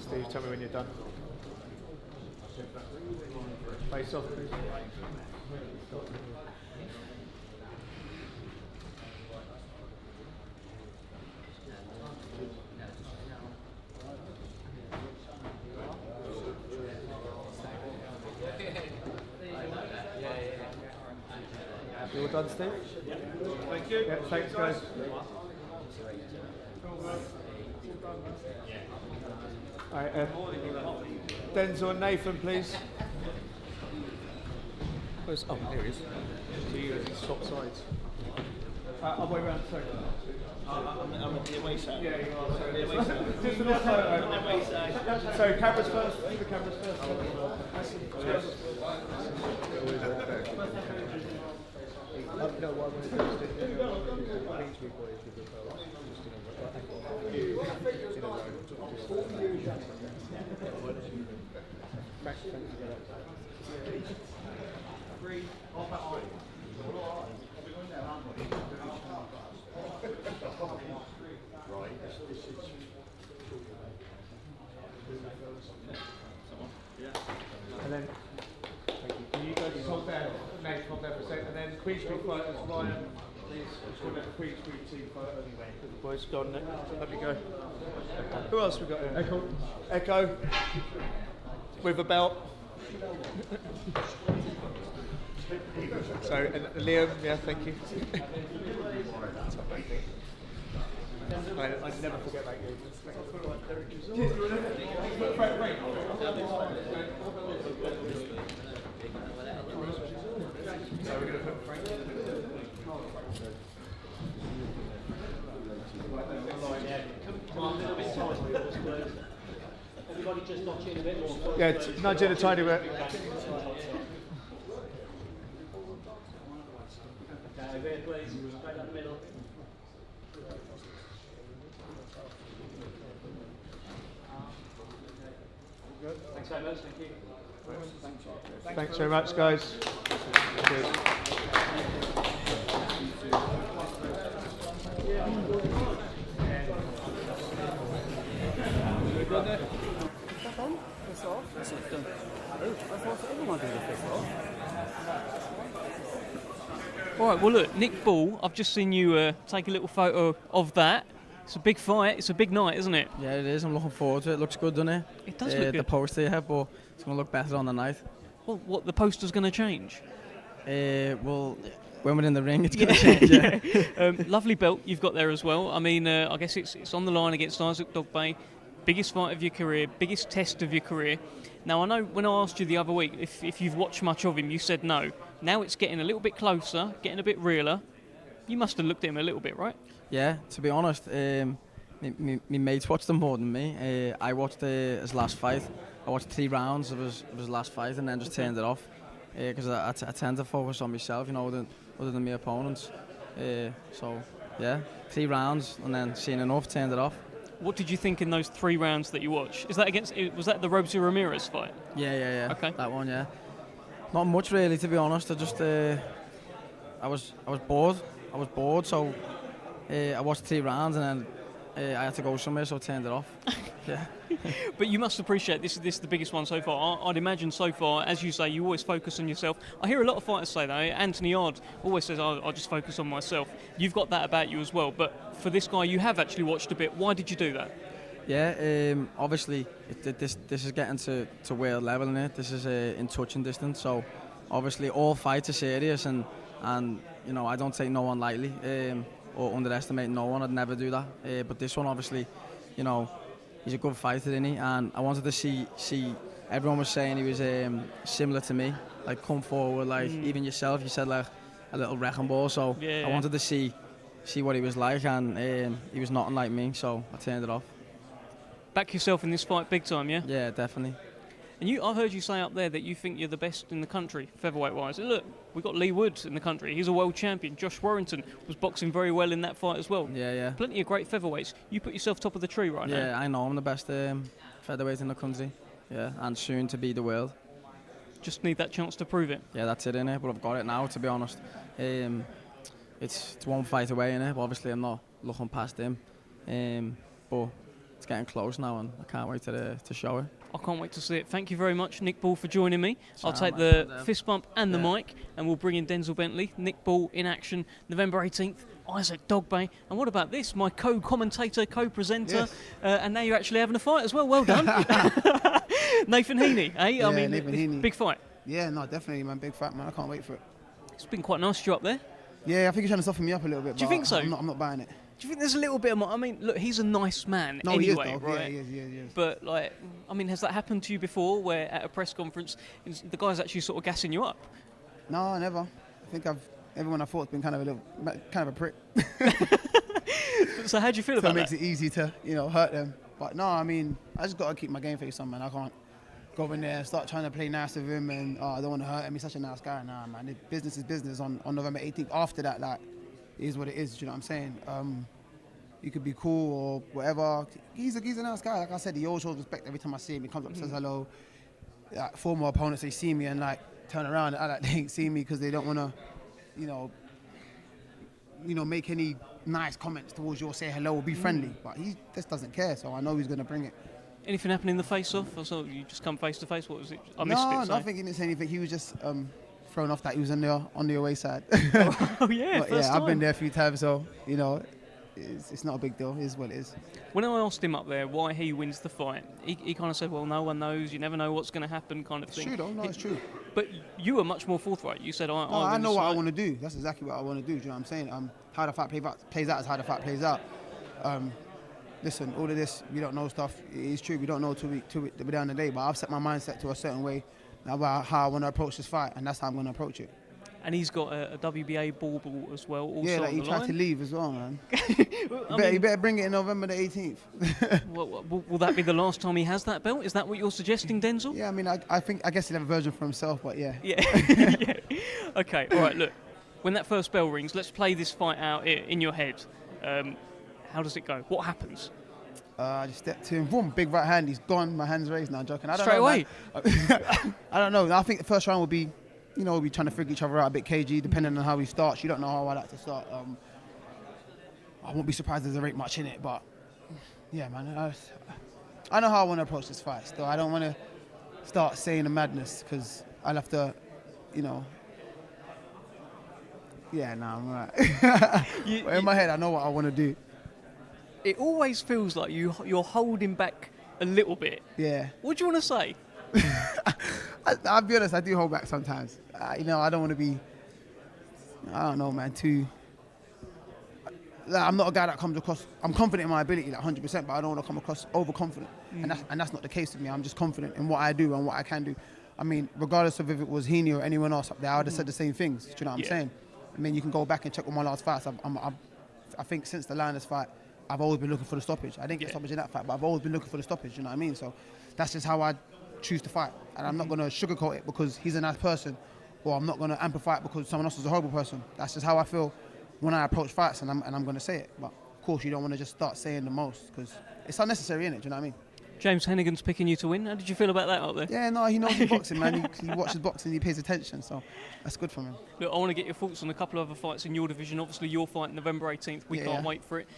Steve, tell me when you're done. Face off, please. You all done, Steve? Yeah. Thank you. Yeah, thanks, guys. All right, Denzel and Nathan, please. Where's, oh, here he is. So you guys swap sides. I'll wait around, sorry. I'm at the away side. Yeah, you are. Sorry. The away side. Just for this photo. I'm at the away side. Sorry, cameras first. Do the cameras first. No, what I'm going to do is Queensberry boys with the fellas. then, thank you. Can you guys hold down? Nate, hold down for a second. And then Queensberry fighters, Ryan, please. Just want that Queensberry team photo. Good boys, go on, Nick. Up you go. Who else we got here? Ekow. With a belt. So, and Liam, yeah, thank you. I never forget that game. So we're going to put Frank in the middle. Everybody just notch in a bit more. Yeah, nudge in a tiny bit. Okay, please, straight down the middle. Good. Thanks very much, thank you. Thanks very much, guys. Cheers. All right, well, look, Nick Ball, I've just seen you take a little photo of that. It's a big fight. It's a big night, isn't it? Yeah, it is. I'm looking forward to it. It looks good, doesn't it? It does look good. The poster, yeah, but it's going to look better on the night. Well, what, the poster's going to change? Well, when we're in the ring, it's going to change, yeah. Lovely belt you've got there as well. I mean, I guess it's on the line against Isaac Dogboe. Biggest fight of your career, biggest test of your career. Now, I know when I asked you the other week if you've watched much of him, you said no. Now it's getting a little bit closer, getting a bit realer. You must have looked at him a little bit, right? Yeah, to be honest, my mates watched him more than me. I watched his last fight. I watched 3 rounds of his last fight and then just turned it off. Because I tend to focus on myself, you know, other than my opponents. So, yeah, 3 rounds and then seen enough, turned it off. What did you think in those 3 rounds that you watched? Was that the Rosie Ramirez fight? Yeah. Okay. That one, yeah. Not much really, to be honest. I just I was bored. I was bored, so I watched 3 rounds and then I had to go somewhere, so I turned it off. Yeah. But you must appreciate this is the biggest one so far. I'd imagine so far, as you say, you always focus on yourself. I hear a lot of fighters say that. Anthony Yard always says, I'll just focus on myself. You've got that about you as well. But for this guy, you have actually watched a bit. Why did you do that? Yeah, obviously, this is getting to world level, innit? This is in touching distance. So, obviously, all fights are serious, and you know, I don't take no one lightly or underestimate no one. I'd never do that. But this one, obviously, you know, he's a good fighter, isn't he? And I wanted to see. Everyone was saying he was similar to me, like come forward, like even yourself. You said like a little wrecking ball. So I wanted to see what he was like, and he was nothing like me. So I turned it off. Back yourself in this fight big time, yeah? Yeah, definitely. And I heard you say up there that you think you're the best in the country, featherweight-wise. And look, we've got Lee Wood in the country. He's a world champion. Josh Warrington was boxing very well in that fight as well. Yeah. Plenty of great featherweights. You put yourself top of the tree right now. Yeah, I know I'm the best featherweight in the country. Yeah, and soon to be the world. Just need that chance to prove it. Yeah, that's it, innit? But I've got it now, to be honest. It's one fight away, innit? But obviously I'm not looking past him. But it's getting close now, and I can't wait to show it. I can't wait to see it. Thank you very much, Nick Ball, for joining me. I'll take the fist bump and the mic, and we'll bring in Denzel Bentley. Nick Ball in action, November 18th, Isaac Dogboe. And what about this? My co-commentator, co-presenter, Yes. And now you're actually having a fight as well. Well done. Nathan Heaney, eh? Yeah, I mean, Nathan Heaney. big fight. Yeah, no, definitely, man. Big fight, man. I can't wait for it. It's been quite nice to you up there. Yeah, I think he's trying to soften me up a little bit. Do you think so? I'm not buying it. Do you think there's a little bit of... I mean, look, he's a nice man No, anyway, he is, though. right? Yeah, he is. But, like, I mean, has that happened to you before, where at a press conference, the guy's actually sort of gassing you up? No, never. I think everyone I thought's been kind of a prick. So how do you feel about that? So it makes that? it easy to, hurt them. But no, I mean, I just got to keep my game face on, man. I can't go in there and start trying to play nice with him and I don't want to hurt him. He's such a nice guy. Nah, man. Business is business on November 18th. After that, like, it is what it is. Do you know what I'm saying? You could be cool or whatever. He's a nice guy. Like I said, he always shows respect every time I see him. He comes up, says hello. Like, former opponents, they see me and like turn around and act like they ain't seen me because they don't want to, make any nice comments towards you or say hello or be friendly. But he just doesn't care, so I know he's going to bring it. Anything happen in the face-off? Or so you just come face-to-face? What was it? I missed it. No, so. nothing. He didn't say anything. He was just thrown off that he was on the away side. Oh, yeah, but first yeah, I've been time. there a few times, so, you know, it's not a big deal. It is what it is. When I asked him up there why he wins the fight, he kind of said, well, no one knows. You never know what's going to happen kind of It's thing. true, though. No, it's true. But you were much more forthright. You said, I know what I want to do. That's exactly what I want to do. Do you know what I'm saying? How the fight plays out is how the fight plays out. Listen, all of this, we don't know stuff. It's true, we don't know till we're down the day. But I've set my mindset to a certain way about how I want to approach this fight, and that's how I'm going to approach it. And he's got a WBA bauble as well. Also Yeah, like on he the tried line. to leave as well, man. Well, You better bring it in November the 18th. Will that be the last time he has that belt? Is that what you're suggesting, Denzel? Yeah, I mean, I guess he'll have a version for himself, but yeah. Yeah. Yeah. Okay, all right, look. When that first bell rings, let's play this fight out in your head. How does it go? What happens? I just stepped to him, boom, big right hand, he's gone, my hand's raised, now I'm joking. I don't Straight know, away? I don't know, I think the first round will be, we'll be trying to figure each other out a bit cagey, depending on how he starts. You don't know how I like to start. I won't be surprised if there ain't much in it, but yeah, man, I know how I want to approach this fight. Still, I don't want to start saying the madness, because I'll have to, yeah, nah, I'm right. In my head, I know what I want to do. It always feels like you're holding back a little bit. Yeah. What do you want to say? I'll be honest, I do hold back sometimes. I don't want to be, I don't know, man, I'm not a guy that comes across, I'm confident in my ability, 100%, but I don't want to come across overconfident. And that's not the case with me. I'm just confident in what I do and what I can do. I mean, regardless of if it was Heaney or anyone else up there, I would have said the same things. Do you know what I'm saying? I mean, you can go back and check all my last fights. I think since the Linus fight, I've always been looking for the stoppage. I didn't get stoppage in that fight, but I've always been looking for the stoppage, you know what I mean? So that's just how I choose to fight. And I'm not going to sugarcoat it because he's a nice person, or I'm not going to amplify it because someone else is a horrible person. That's just how I feel when I approach fights, and I'm going to say it. But of course, you don't want to just start saying the most, because it's unnecessary, innit? Do you know what I mean? James Heneghan's picking you to win. How did you feel about that out there? Yeah, no, he knows his boxing, man. He watches boxing, he pays attention, so that's good for him. Look, I want to get your thoughts on a couple of other fights in your division. Obviously, your fight November 18th. We can't wait for it.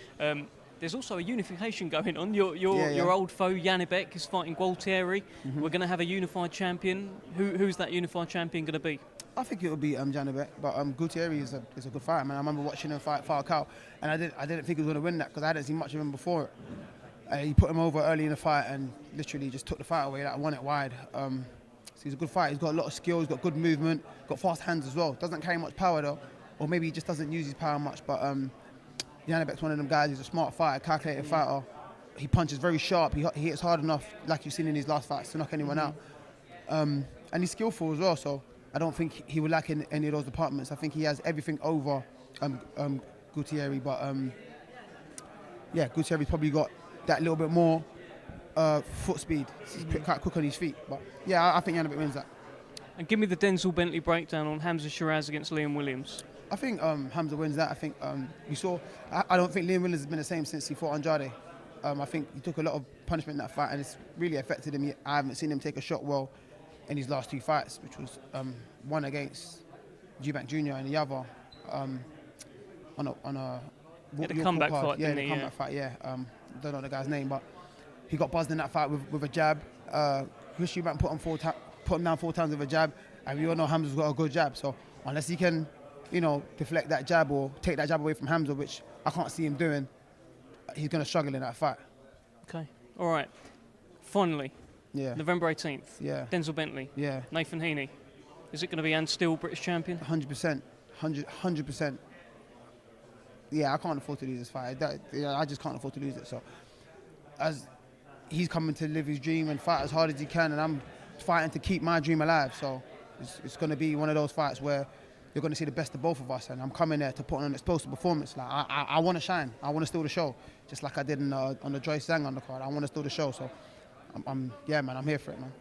There's also a unification going on. Your old foe, Janibek, is fighting Gualtieri. We're going to have a unified champion. Who's that unified champion going to be? I think it will be Janibek, but Gualtieri is a good fighter, man. I remember watching him fight Falcao, and I didn't think he was going to win that because I hadn't seen much of him before. He put him over early in the fight and literally just took the fight away, won it wide. So he's a good fighter. He's got a lot of skill, he's got good movement, got fast hands as well. Doesn't carry much power though, or maybe he just doesn't use his power much, but Janibek's one of them guys. He's a smart fighter, calculated fighter. He punches very sharp. He hits hard enough, like you've seen in his last fights, to knock anyone out. And he's skillful as well, so I don't think he will lack in any of those departments. I think he has everything over Gualtieri, but Gualtieri's probably got that little bit more foot speed. He's quite quick on his feet. But yeah, I think Janibek wins that. And give me the Denzel Bentley breakdown on Hamza Shiraz against Liam Williams. I think Hamza wins that. I think we saw. I don't think Liam Williams has been the same since he fought Andrade. I think he took a lot of punishment in that fight, and it's really affected him. I haven't seen him take a shot well in his last two fights, which was one against G-Bank Jr. and the other on a the comeback fight. Yeah, the comeback fight. Yeah, don't know the guy's name, but he got buzzed in that fight with a jab. Chris Eubank put him down 4 times with a jab, and we all know Hamza's got a good jab. So unless he can, deflect that jab or take that jab away from Hamza, which I can't see him doing, he's going to struggle in that fight. Okay. All right. Finally. Yeah. November 18th. Yeah. Denzel Bentley. Yeah. Nathan Heaney. Is it going to be and still British champion? 100%. 100%. Yeah, I can't afford to lose this fight. I just can't afford to lose it. So, as he's coming to live his dream and fight as hard as he can, and I'm fighting to keep my dream alive. So, it's going to be one of those fights where you're going to see the best of both of us, and I'm coming there to put on an explosive performance. Like I want to shine. I want to steal the show, just like I did on the Joyce Zhang undercard. I want to steal the show. So, I'm here for it, man.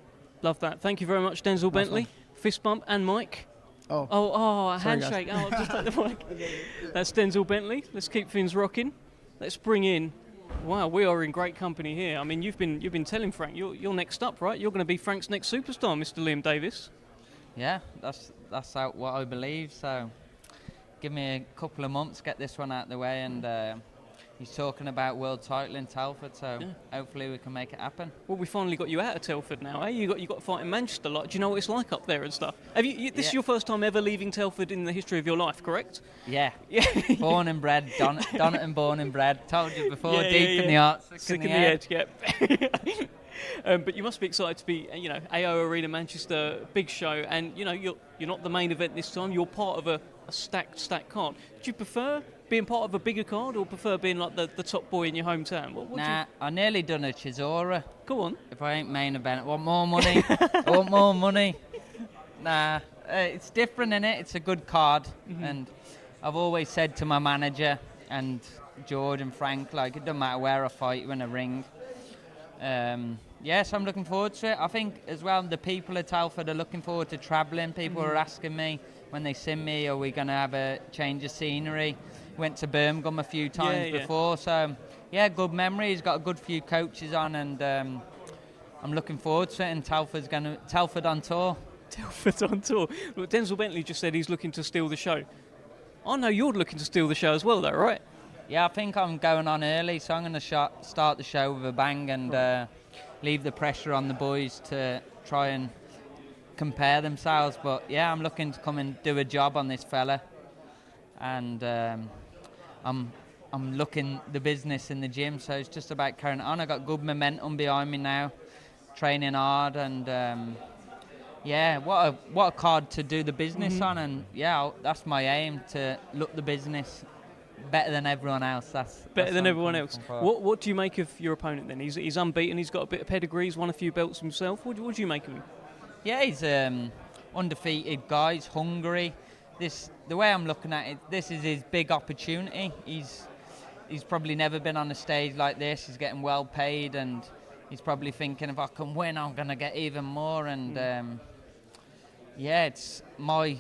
Love that. Thank you very much, Denzel Bentley. Fist bump and mic. A Sorry, handshake. Guys. Just take the mic. That's Denzel Bentley. Let's keep things rocking. Let's bring in. Wow, we are in great company here. I mean, you've been telling Frank you're next up, right? You're going to be Frank's next superstar, Mr. Liam Davies. Yeah, that's what I believe. So, give me a couple of months, get this one out of the way, and he's talking about world title in Telford, so hopefully we can make it happen. Well, we finally got you out of Telford now, eh? You got to fight in Manchester. Like, do you know what it's like up there and stuff? Have you this is your first time ever leaving Telford in the history of your life, correct? Yeah. Born and bred, Donington born and bred. Told you before, deep in the heart, sick in the head. Yeah. But you must be excited to be, AO Arena, Manchester, big show, and you're not the main event this time. You're part of a stacked card. Do you prefer being part of a bigger card or prefer being like the top boy in your hometown? I nearly done a Chisora. Go on. If I ain't main event, I want more money. I want more money. It's different, innit? It's a good card, and I've always said to my manager and George and Frank, like, it doesn't matter where I fight you in a ring. So I'm looking forward to it. I think as well the people at Telford are looking forward to travelling. People are asking me when they see me, are we going to have a change of scenery? Went to Birmingham a few times before, so good memory. He's got a good few coaches on, and I'm looking forward to it. And Telford on tour. Telford on tour. Look, Denzel Bentley just said he's looking to steal the show. I know you're looking to steal the show as well, though, right? Yeah, I think I'm going on early, so I'm going to start the show with a bang and leave the pressure on the boys to try and compare themselves. But yeah, I'm looking to come and do a job on this fella, and I'm looking the business in the gym, so it's just about carrying on. I got good momentum behind me now, training hard, and what a card to do the business on, and that's my aim, to look the business better than everyone else. That's better than everyone else. What do you make of your opponent then? He's unbeaten. He's got a bit of pedigree. He's won a few belts himself. What do you make of him? Yeah, he's undefeated guy. He's hungry. The way I'm looking at it, this is his big opportunity. He's probably never been on a stage like this. He's getting well paid, and he's probably thinking, if I can win, I'm going to get even more. And it's my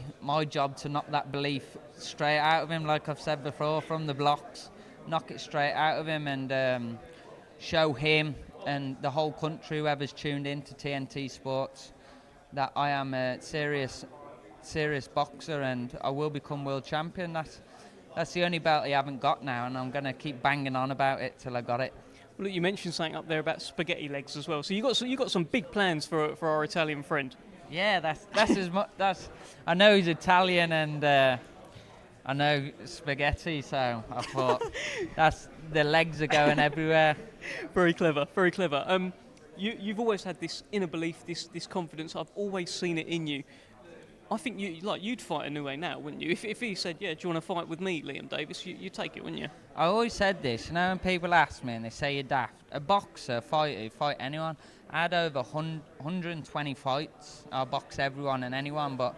job to knock that belief straight out of him, like I've said before, from the blocks, knock it straight out of him, and show him and the whole country, whoever's tuned in to TNT Sports, that I am a serious boxer, and I will become world champion. That's the only belt I haven't got now, and I'm going to keep banging on about it till I got it. Well, look, you mentioned something up there about spaghetti legs as well. So you got some big plans for our Italian friend. Yeah, that's as much. I know he's Italian, and I know spaghetti, so I thought the legs are going everywhere. Very clever, very clever. You've always had this inner belief, this confidence. I've always seen it in you. I think you'd fight Inoue now, wouldn't you? If he said, do you want to fight with me, Liam Davies, you'd take it, wouldn't you? I always said this, when people ask me and they say you're daft, a boxer, fight anyone. I had over 120 fights. I box everyone and anyone, but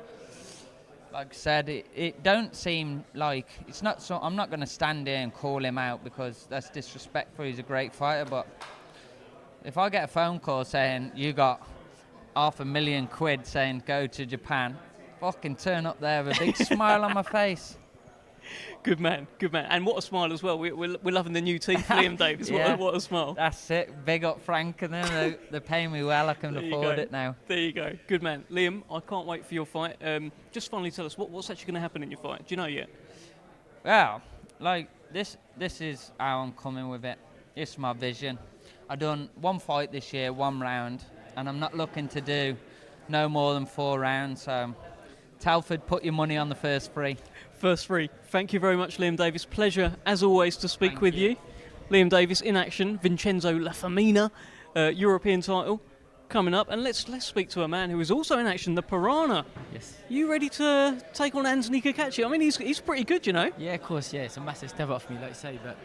like I said, it don't seem like, it's not so. I'm not going to stand here and call him out because that's disrespectful. He's a great fighter, but if I get a phone call saying you got £500,000 saying go to Japan, fucking turn up there with a big smile on my face. Good man. And what a smile as well. We're loving the new teeth, Liam Davies. What a smile. That's it. Big up Frank and them. They're paying me well. I can afford it now. There you go. Good man. Liam, I can't wait for your fight. Just finally tell us, what's actually going to happen in your fight? Do you know yet? Well, like, this is how I'm coming with it. It's my vision. I've done one fight this year, 1 round, and I'm not looking to do no more than 4 rounds. So, Telford, put your money on the first 3. First 3. Thank you very much, Liam Davies. Pleasure, as always, to speak with you. Liam Davies in action. Vincenzo La Femina, European title coming up. And let's speak to a man who is also in action, the Piranha. Yes. You ready to take on Anthony Cacace? I mean, he's pretty good, you know. Yeah, of course, yeah. It's a massive step up for me, like you say, but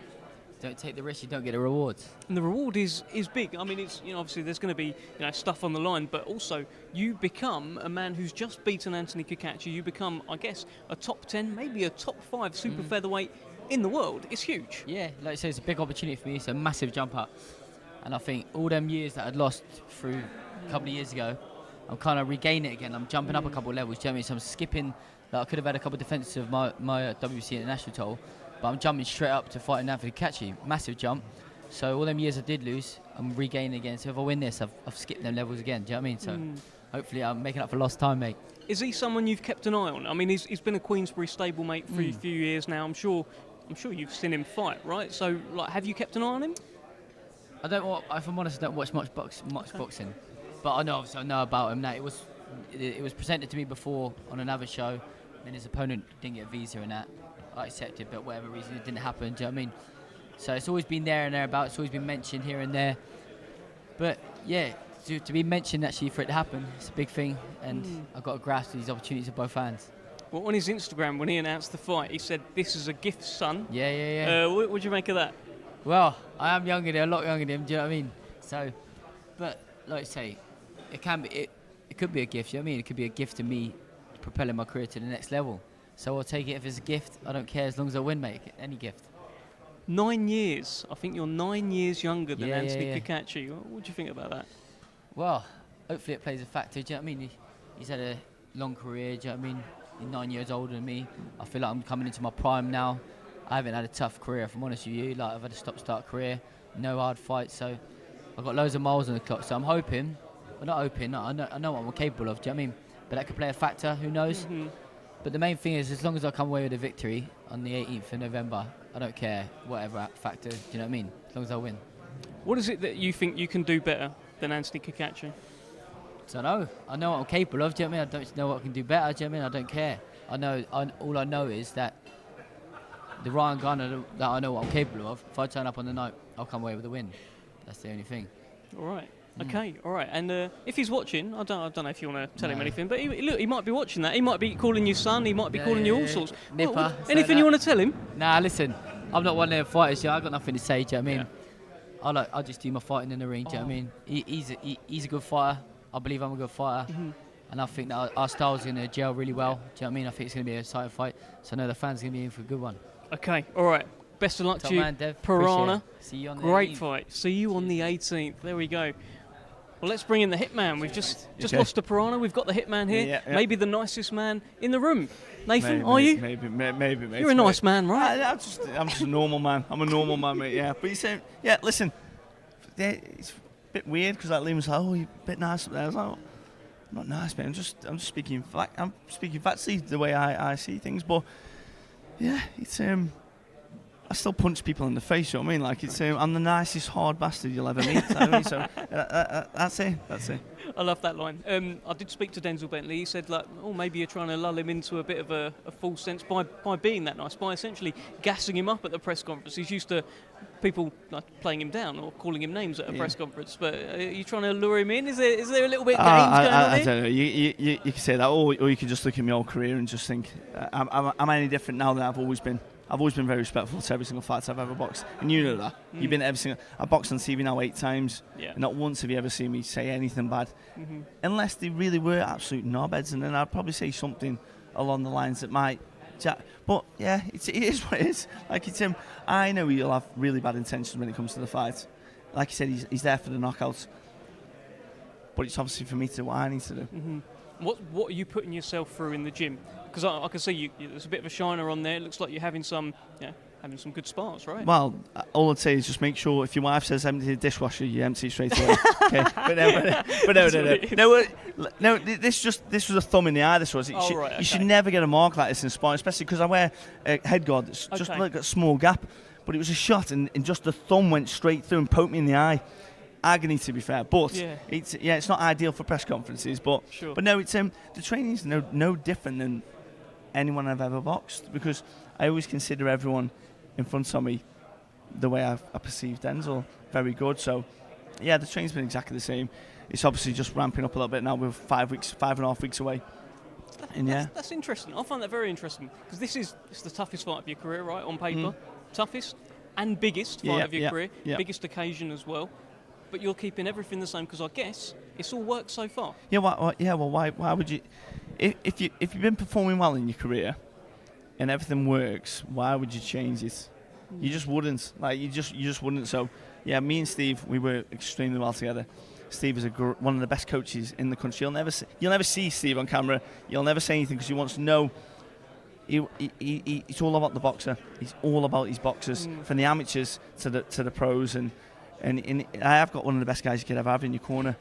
don't take the risk, you don't get the rewards. And the reward is big. I mean, it's, obviously there's going to be, stuff on the line, but also you become a man who's just beaten Anthony Cacace. You become, I guess, a top 10, maybe a top 5 super featherweight in the world. It's huge. Yeah, like I say, it's a big opportunity for me. It's a massive jump up. And I think all them years that I'd lost through a couple of years ago, I'm kind of regaining it again. I'm jumping up a couple of levels. Do you know what I mean? So I'm skipping, I could have had a couple of defences of my WBC international title, but I'm jumping straight up to fighting Anthony Cacace. Massive jump. So all them years I did lose, I'm regaining again. So if I win this, I've skipped them levels again. Do you know what I mean? So hopefully I'm making up for lost time, mate. Is he someone you've kept an eye on? I mean, he's been a Queensberry stablemate for a few years now. I'm sure I'm sure you've seen him fight, right? So, like, have you kept an eye on him? I don't. If I'm honest, I don't watch much boxing, but I know about him. Now it was presented to me before on another show, and his opponent didn't get a visa and that. I accepted, but whatever reason it didn't happen. Do you know what I mean? So it's always been there and thereabouts. It's always been mentioned here and there. But yeah, to be mentioned actually for it to happen, it's a big thing, and I've got to grasp these opportunities of both hands. Well, on his Instagram, when he announced the fight, he said, "This is a gift, son." Yeah. What do you make of that? Well, I am younger than him, a lot younger than him. Do you know what I mean? So, but like I say, it can be. It could be a gift. You know what I mean? It could be a gift to me, propelling my career to the next level. So I'll take it if it's a gift. I don't care as long as I win, mate. Any gift. 9 years. I think you're 9 years younger than Anthony yeah. Cacace. What do you think about that? Well, hopefully it plays a factor. Do you know what I mean? He's had a long career. Do you know what I mean? He's 9 years older than me. I feel like I'm coming into my prime now. I haven't had a tough career, if I'm honest with you. Like, I've had a stop-start career, no hard fights. So I've got loads of miles on the clock. So I'm hoping, well, not hoping. I know what I'm capable of. Do you know what I mean? But that could play a factor. Who knows? But the main thing is, as long as I come away with a victory on the 18th of November, I don't care whatever factor. Do you know what I mean? As long as I win. What is it that you think you can do better than Anthony Cacace? I know what I'm capable of. Do you know what I mean? I don't know what I can do better. Do you know what I mean? I don't care. All I know is that the Ryan Garner that I know what I'm capable of. If I turn up on the night, I'll come away with a win. That's the only thing. All right. Okay, all right. And if he's watching, I don't know if you want to tell him anything, but he might be watching that. He might be calling you son. He might be calling you all sorts. Nipper. Anything you want to tell him? Nah, listen. I'm not one of them fighters. I've got nothing to say. Do you know what I mean? I just do my fighting in the ring. Do you know what I mean? He's a good fighter. I believe I'm a good fighter. And I think that our style's going to gel really well. Do you know what I mean? I think it's going to be an exciting fight. So I know the fans are going to be in for a good one. Okay, all right. Best of luck Top to you, man, Dev. Piranha. See you on the Great 18th. fight. See you on the 18th. There we go. Well, let's bring in the hitman. We've just lost to Piranha. We've got the hitman here. Yeah. Maybe the nicest man in the room. Nathan, Maybe, are you? Maybe. You're a nice man, right? I'm just a normal man. I'm a normal man, mate. Yeah, but he's saying, listen, it's a bit weird because like Liam was like, oh, you're a bit nice up there. I was like, oh, I'm not nice, mate. I'm just speaking fact. I'm speaking factually the way I see things. But yeah, it's I still punch people in the face. You know what I mean? Like, it's I'm the nicest hard bastard you'll ever meet. So that's it. I love that line. I did speak to Denzel Bentley. He said, like, oh, maybe you're trying to lull him into a bit of a false sense by being that nice, by essentially gassing him up at the press conference. He's used to people like playing him down or calling him names at a press conference. But are you trying to lure him in? Is there a little bit of games going on I here? don't know. You can say that, or you could just look at my whole career and just think, am I any different now than I've always been? I've always been very respectful to every single fight I've ever boxed, and you know that. You've been at every single. I've boxed on TV now 8 times, and not once have you ever seen me say anything bad, unless they really were absolute knobheads, and then I'd probably say something along the lines that might. But yeah, it is what it is. Like, it's him. I know he'll have really bad intentions when it comes to the fight. Like you said, he's there for the knockouts, but it's obviously for me to do what I need to do. What are you putting yourself through in the gym? Because I can see there's a bit of a shiner on there. It looks like you're having some good spars, right? Well, all I'd say is just make sure if your wife says empty the dishwasher, you empty it straight away. Okay? No. This was a thumb in the eye. This was. You should never get a mark like this in sparring, especially because I wear a head guard that's just like a small gap. But it was a shot, and just the thumb went straight through and poked me in the eye. Agony, to be fair, but it's not ideal for press conferences. But no, it's the training's no different than anyone I've ever boxed, because I always consider everyone in front of me the way I perceive Denzel very good. So yeah, the training's been exactly the same. It's obviously just ramping up a little bit now. We're 5.5 weeks away. And that's interesting. I find that very interesting, because it's the toughest fight of your career, right? On paper, toughest and biggest fight of your career, biggest occasion as well. But you're keeping everything the same, because I guess it's all worked so far. Yeah. Well, why would you? If you've been performing well in your career, and everything works, why would you change it? You just wouldn't. Like, you just wouldn't. So yeah, me and Steve, we work extremely well together. Steve is one of the best coaches in the country. You'll never see Steve on camera. You'll never say anything, because he wants to know. It's all about the boxer. He's all about his boxers, from the amateurs to the pros, and I have got one of the best guys you could ever have in your corner,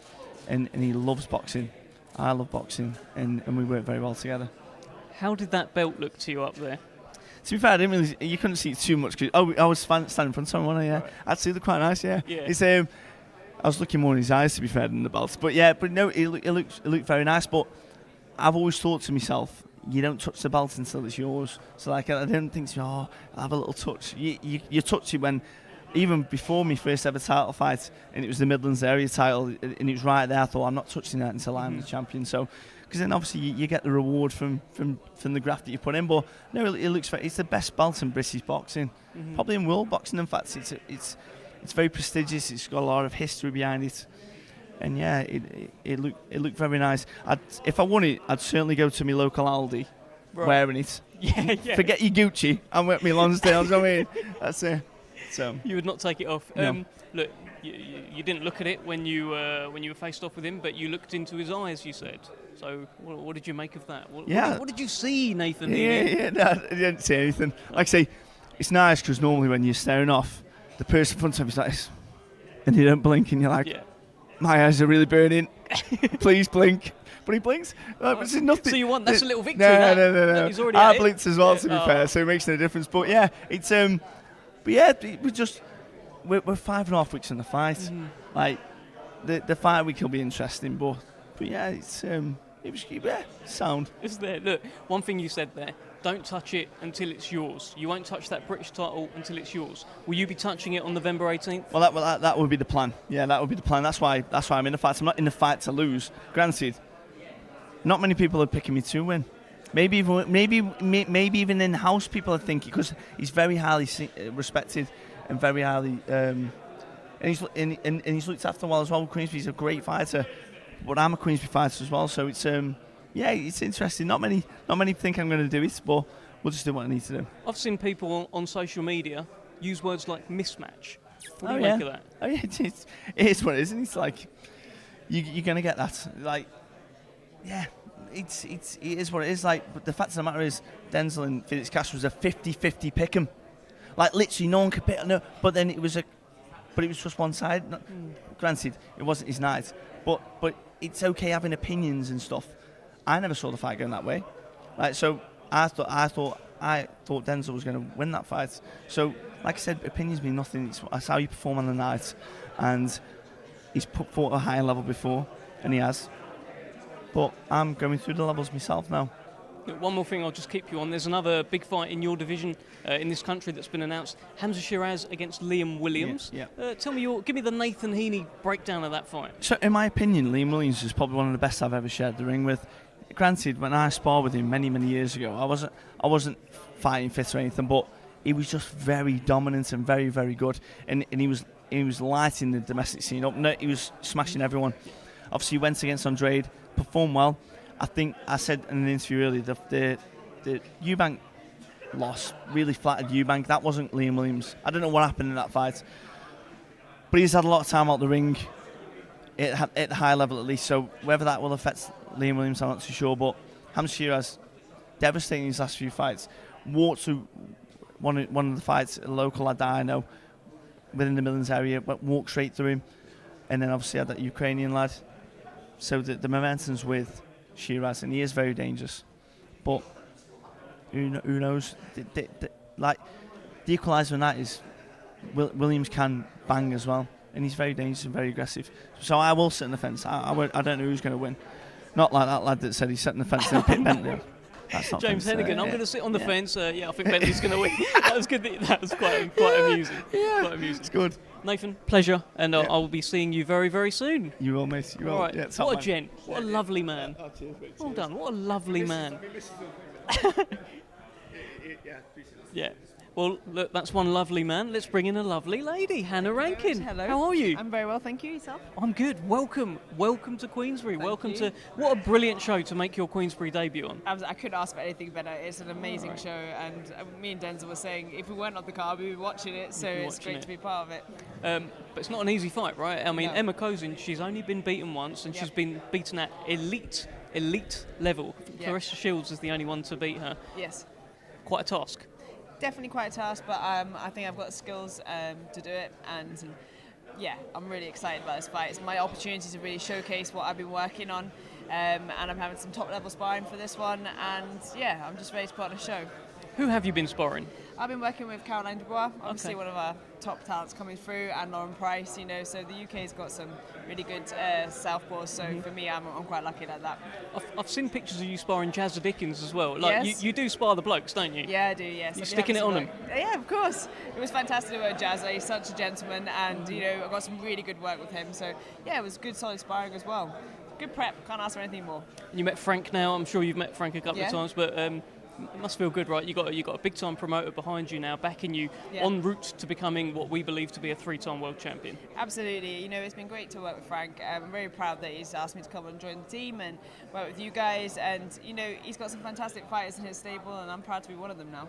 and he loves boxing. I love boxing, and we work very well together. How did that belt look to you up there? To be fair, I didn't really. You couldn't see it too much. I was standing in front of someone. Yeah, right. Actually, they're quite nice. Yeah. It's I was looking more in his eyes, to be fair, than the belt. But no, it looked very nice. But I've always thought to myself, you don't touch the belt until it's yours. So like, I don't think, I'll have a little touch. You touch it when, even before my first ever title fight, and it was the Midlands area title, and it was right there. I thought, I'm not touching that until I'm the champion. So, because then obviously you get the reward from the graft that you put in. But no, it looks it's the best belt in British boxing, probably in world boxing. In fact, it's very prestigious. It's got a lot of history behind it, and yeah, it looked very nice. If I won it, I'd certainly go to my local Aldi, wearing it. Yeah. Forget your Gucci. I'm with me Lonsdale. I mean, that's it. So you would not take it off. No. Look, you didn't look at it when you were faced off with him, but you looked into his eyes. You said. So what did you make of that? What did you see, Nathan? No, I didn't see anything. Like I say, it's nice because normally when you're staring off, the person in front of you is like this, and you don't blink, and you're like, my eyes are really burning. Please blink. But he blinks. It's nothing. So you want that's a little victory. No. He's already I blinked as well, to be fair, so it makes no difference. But yeah, it's but yeah, we're 5.5 weeks in the fight. Like the fight week will be interesting, but yeah, it was sound. Isn't there? Look, one thing you said there. Don't touch it until it's yours. You won't touch that British title until it's yours. Will you be touching it on November 18th? Well, that would be the plan. Yeah, that would be the plan. That's why I'm in the fight. I'm not in the fight to lose. Granted, not many people are picking me to win. Maybe even in house people are thinking, because he's very highly respected and very highly, and he's looked after well as well. Queensberry's a great fighter, but I'm a Queensberry fighter as well. So it's it's interesting. Not many think I'm going to do it, but we'll just do what I need to do. I've seen people on social media use words like mismatch. What do you make of that? Oh yeah, it is what it is, and it's like you're going to get that. Like, yeah. It is what it is. Like, but the fact of the matter is, Denzel and Felix Cash was a 50-50 pick'em. Like, literally, no one could pick. No, but then it was just one side. Granted, it wasn't his night, but it's okay having opinions and stuff. I never saw the fight going that way. Like, so I thought Denzel was going to win that fight. So, like I said, opinions mean nothing. It's how you perform on the night, and he's fought at a higher level before, and he has. But I'm going through the levels myself now. One more thing, I'll just keep you on. There's another big fight in your division in this country that's been announced. Hamza Shiraz against Liam Williams. Yeah. Give me the Nathan Heaney breakdown of that fight. So, in my opinion, Liam Williams is probably one of the best I've ever shared the ring with. Granted, when I sparred with him many years ago, I wasn't fighting fit or anything, but he was just very dominant and very, very good. And he was lighting the domestic scene up. He was smashing everyone. Obviously, he went against Andrade. Performed well. I think I said in an interview earlier the Eubank loss really flattered Eubank. That wasn't Liam Williams. I don't know what happened in that fight, but he's had a lot of time out the ring at the high level at least. So whether that will affect Liam Williams, I'm not too sure. But Hamza Shiraz, devastating his last few fights. Walked to one of the fights, a local lad that I know within the Midlands area, walked straight through him, and then obviously had that Ukrainian lad. So the momentum's with Shiraz, and he is very dangerous. But who knows? Like, the equaliser in that is Williams can bang as well, and he's very dangerous and very aggressive. So I will sit on the fence. I don't know who's going to win. Not like that lad that said he's sitting on the fence and picked Bentley. That's not James Heneghan, I'm going to sit on the fence. I think Bentley's going to win. That was good. That was quite amusing. Yeah, quite amusing. It's good. Nathan, pleasure, and I will be seeing you very, very soon. You will, mate. You will. All right. Yeah, what a gent. What a lovely man. Well done. What a lovely man. Yeah. Well, look, that's one lovely man. Let's bring in a lovely lady, Hannah Rankin. Hello. How are you? I'm very well, thank you. Yourself? I'm good. Welcome to Queensberry. Thank you. What a brilliant show to make your Queensberry debut on. I couldn't ask for anything better. It's an amazing show, and me and Denzel were saying if we weren't on the car, we'd be watching it. So it's great to be part of it. But it's not an easy fight, right? I mean, No. Emma Kozin, she's only been beaten once, and she's been beaten at elite level. Yep. Clarissa Shields is the only one to beat her. Yes. Quite a task. Definitely quite a task, but I think I've got the skills to do it, and yeah, I'm really excited about this fight. It's my opportunity to really showcase what I've been working on, and I'm having some top-level sparring for this one, and yeah, I'm just ready to put on a show. Who have you been sparring? I've been working with Caroline Dubois, obviously one of our top talents coming through, and Lauren Price, you know, so the UK's got some really good southpaws, so for me, I'm quite lucky like that. I've seen pictures of you sparring Jazza Dickens as well. Like Yes. you do spar the blokes, don't you? Yeah, I do, yes. You I've been sticking it having on some them? work. Yeah, of course. It was fantastic to work with Jazza. He's such a gentleman, and, you know, I got some really good work with him, so yeah, it was good solid sparring as well. Good prep, can't ask for anything more. You met Frank now. I'm sure you've met Frank a couple Yeah. of times, but it must feel good, right? You got a big time promoter behind you now, backing you Yeah. en route to becoming what we believe to be a 3-time world champion. Absolutely. You know, it's been great to work with Frank. I'm very proud that he's asked me to come and join the team and work with you guys. And, you know, he's got some fantastic fighters in his stable, and I'm proud to be one of them now.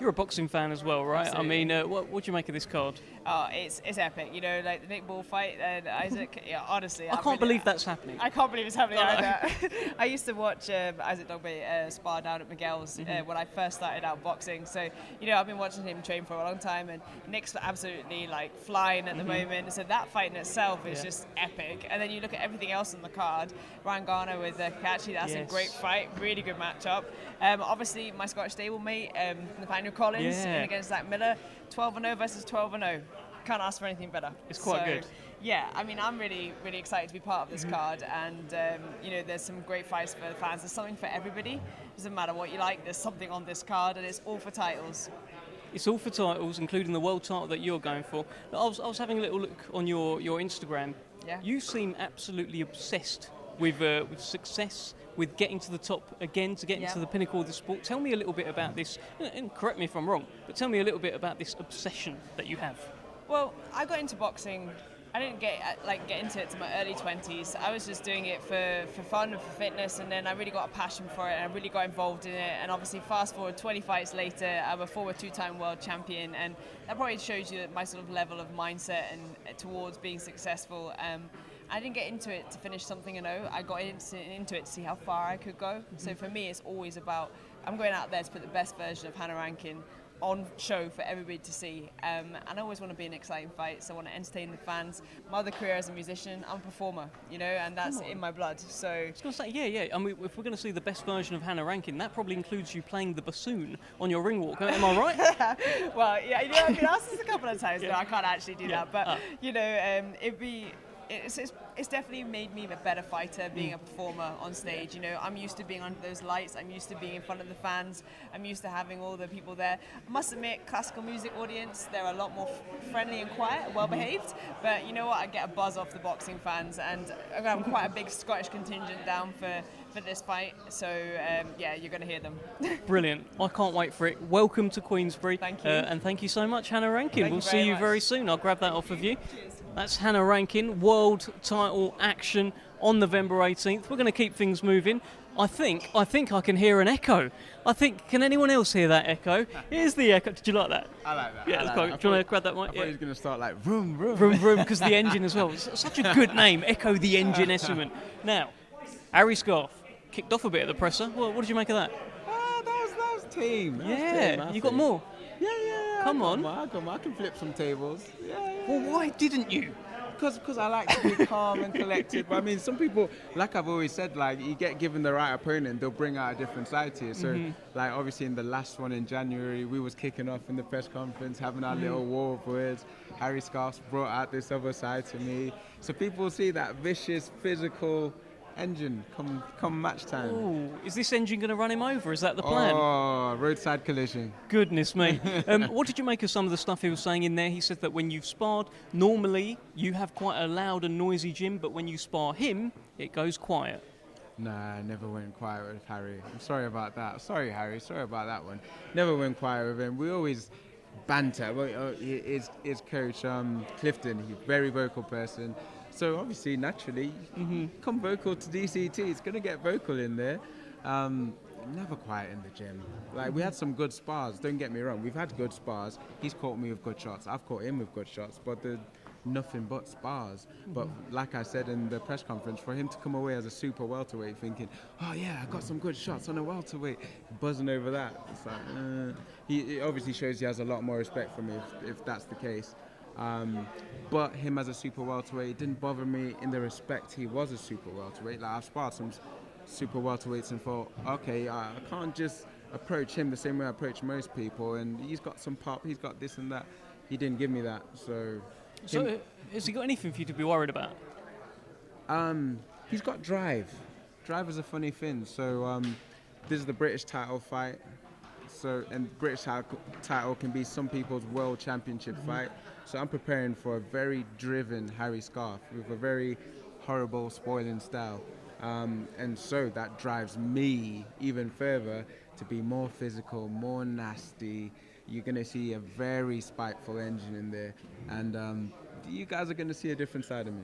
You're a boxing fan as well, right? Absolutely. I mean, what do you make of this card? Oh, it's epic. You know, like the Nick Ball fight and Isaac. Yeah, honestly, I can't believe that's happening. I can't believe it's happening Oh, no. either. I used to watch Isaac Dogboe spar down at Miguel's when I first started out boxing. So, you know, I've been watching him train for a long time, and Nick's absolutely like flying at the moment. So that fight in itself is just epic. And then you look at everything else on the card. Garner with Cacace, that's a Yes. great fight, really good matchup. Obviously, my Scottish stablemate, Nathaniel Collins, Yeah. in against Zak Miller, 12-0 versus 12-0. Can't ask for anything better. It's quite good. Yeah, I mean, I'm really, really excited to be part of this card, and you know, there's some great fights for the fans. There's something for everybody. Doesn't matter what you like. There's something on this card, and it's all for titles. It's all for titles, including the world title that you're going for. I was having a little look on your Instagram. Yeah. You seem absolutely obsessed with success, with getting to the top again, to getting to the pinnacle of the sport. Tell me a little bit about this, and correct me if I'm wrong, but tell me a little bit about this obsession that you have. Well, I got into boxing. I didn't get into it to my early 20s. I was just doing it for fun and for fitness, and then I really got a passion for it, and I really got involved in it. And obviously, fast forward 20 fights later, I'm a former 2-time world champion, and that probably shows you my sort of level of mindset and towards being successful. I didn't get into it to finish something, I got into it to see how far I could go. So for me, it's always about, I'm going out there to put the best version of Hannah Rankin on show for everybody to see. And I always want to be in exciting fights. I want to entertain the fans. My other career as a musician, I'm a performer, you know, and that's in my blood. So I was going to say, yeah. I mean, if we're going to see the best version of Hannah Rankin, that probably includes you playing the bassoon on your ring walk. Am I right? Well, yeah, you know, I've been asked this a couple of times. No, I can't actually do that. But, you know, it's definitely made me a better fighter being a performer on stage. You know, I'm used to being under those lights. I'm used to being in front of the fans. I'm used to having all the people there. I must admit, classical music audience, they're a lot more friendly and quiet, well behaved. But you know what? I get a buzz off the boxing fans, and I'm quite a big Scottish contingent down for this fight. So yeah, you're going to hear them. Brilliant. I can't wait for it. Welcome to Queensberry. Thank you. And thank you so much, Hannah Rankin. Thank We'll you see very you much. very soon. I'll grab that off of you. That's Hannah Rankin, world title action on November 18th. We're going to keep things moving. I think I can hear an echo. Can anyone else hear that echo? Here's the echo. Did you like that? I like that. Yeah, I like that's quite that. good. Do you want to grab that mic? I thought he was going to start like vroom, vroom. Vroom, vroom, because the engine as well. It's such a good name, Ekow the Engine Essuman. Now, Harry Scarff kicked off a bit at the presser. What did you make of that? That was team. Yeah, you got more? Yeah. Come on. I can flip some tables. Yeah. Well, why didn't you? Because I like to be calm and collected. But I mean, some people, like I've always said, like you get given the right opponent, they'll bring out a different side to you. So, like obviously in the last one in January, we was kicking off in the press conference, having our little war of words. Harry Scarff brought out this other side to me. So people see that vicious, physical engine come match time. Ooh, is this engine going to run him over? Is that the plan? Oh, roadside collision. Goodness me. What did you make of some of the stuff he was saying in there? He said that when you've sparred, normally you have quite a loud and noisy gym, but when you spar him, it goes quiet. Nah, I never went quiet with Harry. I'm sorry about that. Sorry, Harry. Sorry about that one. Never went quiet with him. We always banter. His coach, Clifton, he's a very vocal person. So obviously, naturally, come vocal to DCT. It's going to get vocal in there. Never quiet in the gym. Like, we had some good spars. Don't get me wrong. We've had good spars. He's caught me with good shots. I've caught him with good shots. But they're nothing but spars. But like I said in the press conference, for him to come away as a super welterweight thinking, oh yeah, I got some good shots on a welterweight, buzzing over that. It's like, it obviously shows he has a lot more respect for me if that's the case. But him as a super welterweight didn't bother me in the respect he was a super welterweight. Like, I've sparred some super welterweights and thought, okay, I can't just approach him the same way I approach most people, and he's got some pop, he's got this and that. He didn't give me that, so... So, has he got anything for you to be worried about? He's got drive. Drive is a funny thing. So this is the British title fight. And British title can be some people's world championship fight. So I'm preparing for a very driven Harry Scarff with a very horrible, spoiling style. And so that drives me even further to be more physical, more nasty. You're going to see a very spiteful engine in there. And you guys are going to see a different side of me.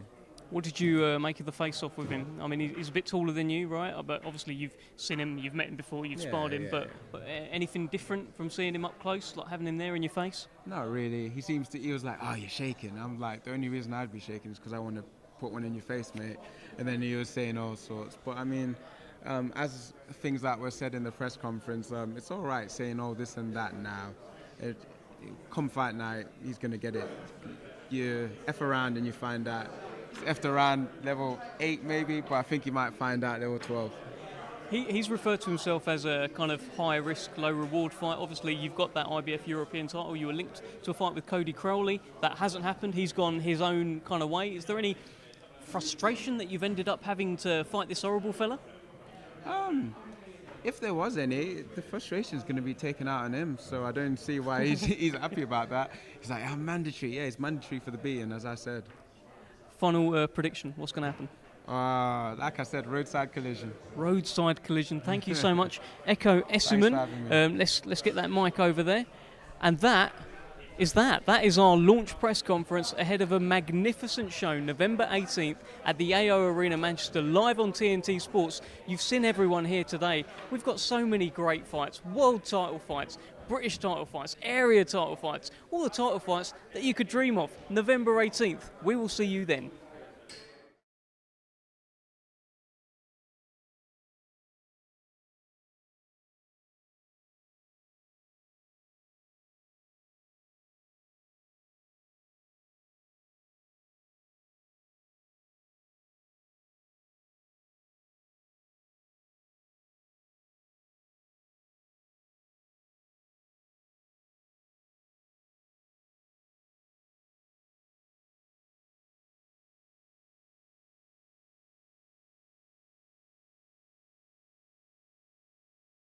What did you make of the face-off with him? I mean, he's a bit taller than you, right? But obviously you've seen him, you've met him before, you've sparred him. But anything different from seeing him up close, like having him there in your face? Not really. He was like, oh, you're shaking. I'm like, the only reason I'd be shaking is because I want to put one in your face, mate. And then he was saying all sorts. But I mean, as things that were said in the press conference, it's all right saying all this and that now. Come fight night, he's going to get it. You F around and you find out. F around level 8 maybe, but I think you might find out level 12. He's referred to himself as a kind of high-risk, low-reward fight. Obviously, you've got that IBF European title. You were linked to a fight with Cody Crowley. That hasn't happened. He's gone his own kind of way. Is there any frustration that you've ended up having to fight this horrible fella? If there was any, the frustration is going to be taken out on him, so I don't see why he's happy about that. He's like, I'm mandatory. Yeah, it's mandatory for the beating, as I said. Final prediction, what's going to happen? Like I said, roadside collision. Roadside collision. Thank you so much, Ekow Essuman. Let's get that mic over there. And that is our launch press conference ahead of a magnificent show, November 18th at the AO Arena, Manchester, live on TNT Sports. You've seen everyone here today. We've got so many great fights, world title fights, British title fights, area title fights, all the title fights that you could dream of. November 18th. We will see you then.